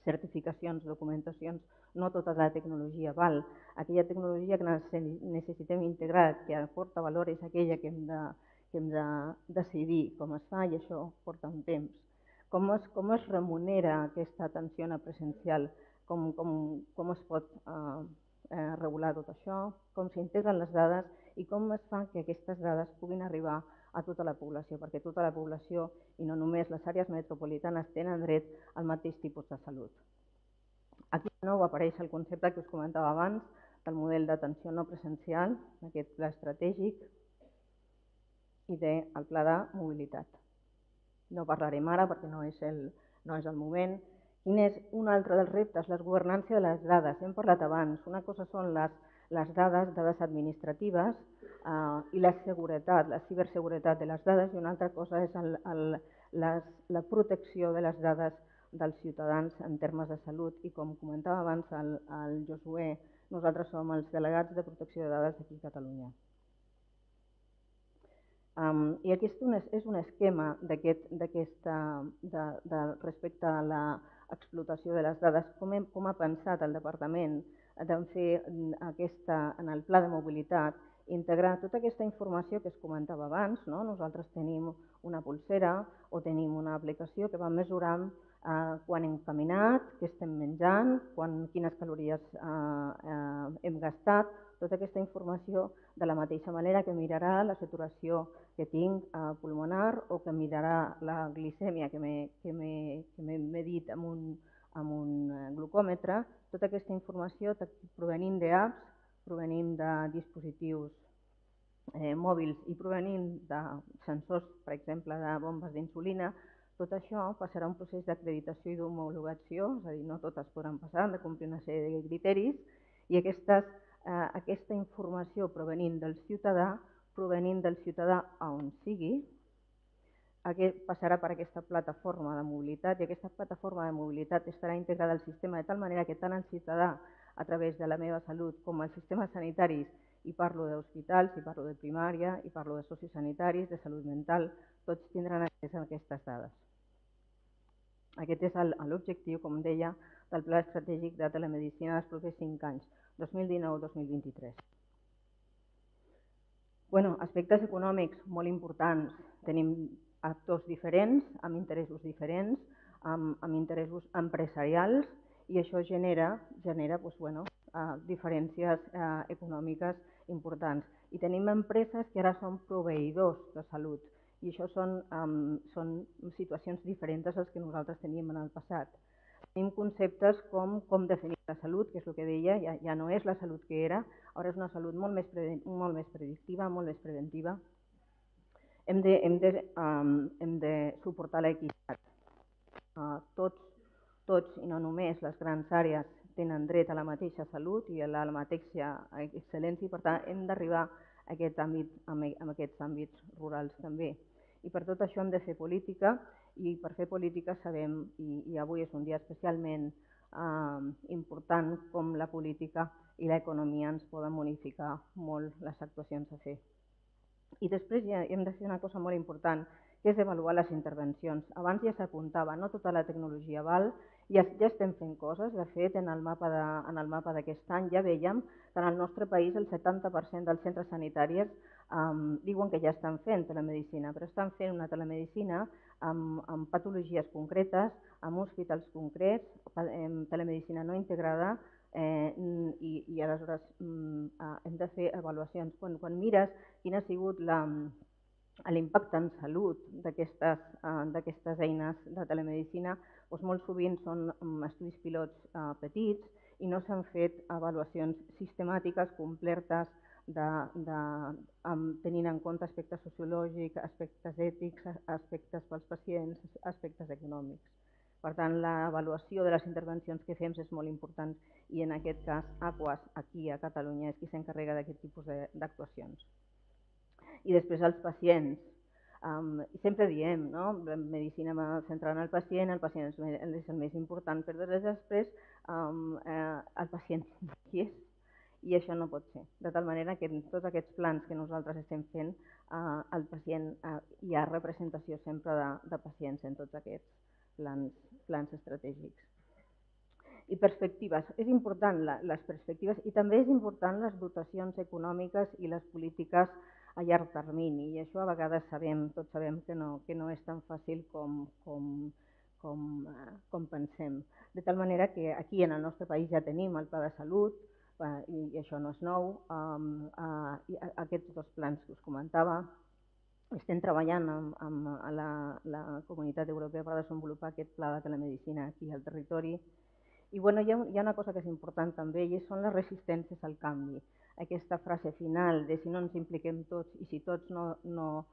Certificacions, documentacions, no tota la tecnologia val. Aquella tecnologia que necessitem integrar, que aporta valor, és aquella que hem de decidir com es fa, i això porta un temps. Com es remunera aquesta atenció presencial? Com es pot regular tot això? Com s'integren les dades i com es fa que aquestes dades puguin arribar a tota la població? Perquè tota la població, i no només les àrees metropolitanes, tenen dret al mateix tipus de salut. Aquí de nou apareix el concepte que us comentava abans del model d'atenció no presencial, aquest pla estratègic, i del pla de mobilitat. No parlarem ara perquè no és el moment. Quin és un altre dels reptes? La governança de les dades. Hem parlat abans. Una cosa són les dades administratives i la seguretat, la ciberseguretat de les dades, i una altra cosa és la protecció de les dades dels ciutadans en termes de salut. I com comentava abans el Josué, nosaltres som els delegats de protecció de dades aquí a Catalunya. I aquest és un esquema respecte a l'explotació de les dades. Com ha pensat el departament de fer en el pla de mobilitat, integrar tota aquesta informació que es comentava abans. Nosaltres tenim una pulsera o tenim una aplicació que va mesurant quan hem caminat, què estem menjant, quines calories hem gastat, tota aquesta informació, de la mateixa manera que mirarà la saturació que tinc pulmonar o que mirarà la glicèmia que m'he medit amb un glucòmetre. Tota aquesta informació provenint d'apps, provenint de dispositius mòbils i provenint de sensors, per exemple, de bombes d'insulina, tot això passarà un procés d'acreditació i d'homologació, és a dir, no totes podran passar, han de complir una sèrie de criteris, i aquesta informació provenint del ciutadà on sigui, passarà per aquesta plataforma de mobilitat, i aquesta plataforma de mobilitat estarà integrada al sistema de tal manera que tant el ciutadà, a través de La meva salut, com els sistemes sanitaris, i parlo d'hospitals, i parlo de primària, i parlo de sociosanitaris, de salut mental, tots tindran accés a aquestes dades. Aquest és l'objectiu, com deia, del Pla Estratègic de Telemedicina dels propers 5 anys, 2019-2023. Aspectes econòmics molt importants. Tenim actors diferents, amb interessos diferents, amb interessos empresarials, i això genera diferències econòmiques importants. I tenim empreses que ara són proveïdors de salut, i això són situacions diferents a les que nosaltres teníem en el passat. Tenim conceptes com definir la salut, que és el que deia, ja no és la salut que era, ara és una salut molt més predictiva, molt més preventiva. Hem de suportar l'equitat. Tots, i no només les grans àrees, tenen dret a la mateixa salut i a la mateixa excel·lència, i per tant hem d'arribar a aquests àmbits rurals també. I per tot això hem de fer política, i per fer política sabem, i avui és un dia especialment important, com la política i l'economia ens poden modificar molt les actuacions a fer. I després ja hem de fer una cosa molt important, que és avaluar les intervencions. Abans ja s'apuntava, no tota la tecnologia val, ja estem fent coses. De fet, en el mapa d'aquest any ja veiem que en el nostre país el 70% dels centres sanitaris diuen que ja estan fent telemedicina, però estan fent una telemedicina amb patologies concretes, amb hospitals concrets, telemedicina no integrada, i aleshores hem de fer avaluacions. Quan mires quin ha sigut l'impacte en salut d'aquestes eines de telemedicina, molt sovint són estudis pilots petits i no s'han fet avaluacions sistemàtiques, completes, tenint en compte aspectes sociològics, aspectes ètics, aspectes pels pacients, aspectes econòmics. Per tant, l'avaluació de les intervencions que fem és molt important i en aquest cas Aquas, aquí a Catalunya, és qui s'encarrega d'aquest tipus d'actuacions. I després els pacients. Sempre diem, no? La medicina centrada en el pacient és el més important, però després el pacient qui és, i això no pot ser. De tal manera que en tots aquests plans que nosaltres estem fent, el pacient, hi ha representació sempre de pacients en tots aquests plans estratègics. I perspectives. És important les perspectives i també és important les dotacions econòmiques i les polítiques a llarg termini. I això a vegades tots sabem que no és tan fàcil com pensem. De tal manera que aquí en el nostre país ja tenim el Pla de Salut, i això no és nou, aquests dos plans que us comentava. Estem treballant amb la Comunitat Europea per desenvolupar aquest pla de telemedicina aquí al territori. I hi ha una cosa que és important també i són les resistències al canvi. Aquesta frase final de si no ens impliquem tots i si tots no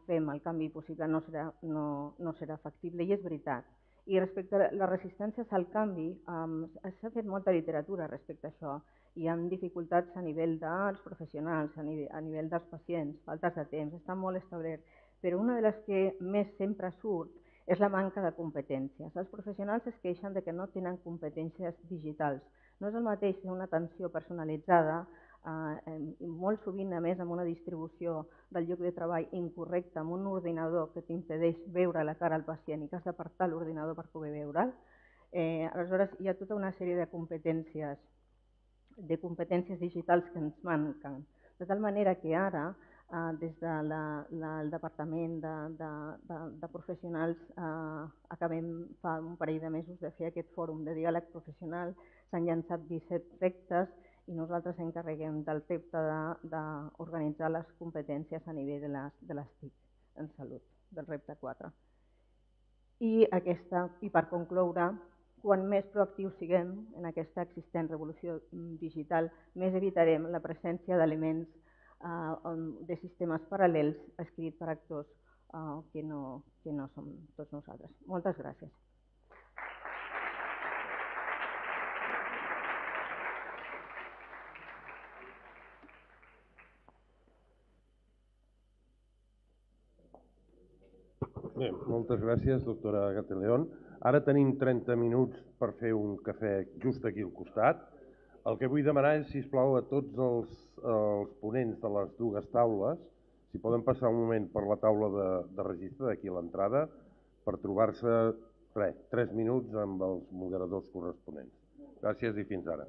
fem el canvi possible no serà factible, i és veritat. I respecte a les resistències al canvi, s'ha fet molta literatura respecte a això. Hi ha dificultats a nivell dels professionals, a nivell dels pacients, faltes de temps, està molt establert. Però una de les que més sempre surt és la manca de competències. Els professionals es queixen de que no tenen competències digitals. No és el mateix fer una atenció personalitzada, molt sovint a més amb una distribució del lloc de treball incorrecta, amb un ordinador que t'impedeix veure la cara al pacient i que has d'apartar l'ordinador per poder veure'l. Aleshores hi ha tota una sèrie de competències digitals que ens manquen. De tal manera que ara, des del Departament de Professionals, acabem fa un parell de mesos de fer aquest fòrum de diàleg professional, s'han llançat 17 reptes i nosaltres encarreguem del repte d'organitzar les competències a nivell de les TIC en salut, del repte 4. I per concloure, quan més proactius siguem en aquesta existent revolució digital, més evitarem la presència d'elements de sistemes paral·lels escrits per actors que no som tots nosaltres. Moltes gràcies. Bé, moltes gràcies, doctora Gateleón. Ara tenim 30 minuts per fer un cafè just aquí al costat. El que vull demanar és, sisplau, a tots els ponents de les dues taules, si poden passar un moment per la taula de registre d'aquí a l'entrada per trobar-se 3 minuts amb els moderadors corresponents. Gràcies i fins ara.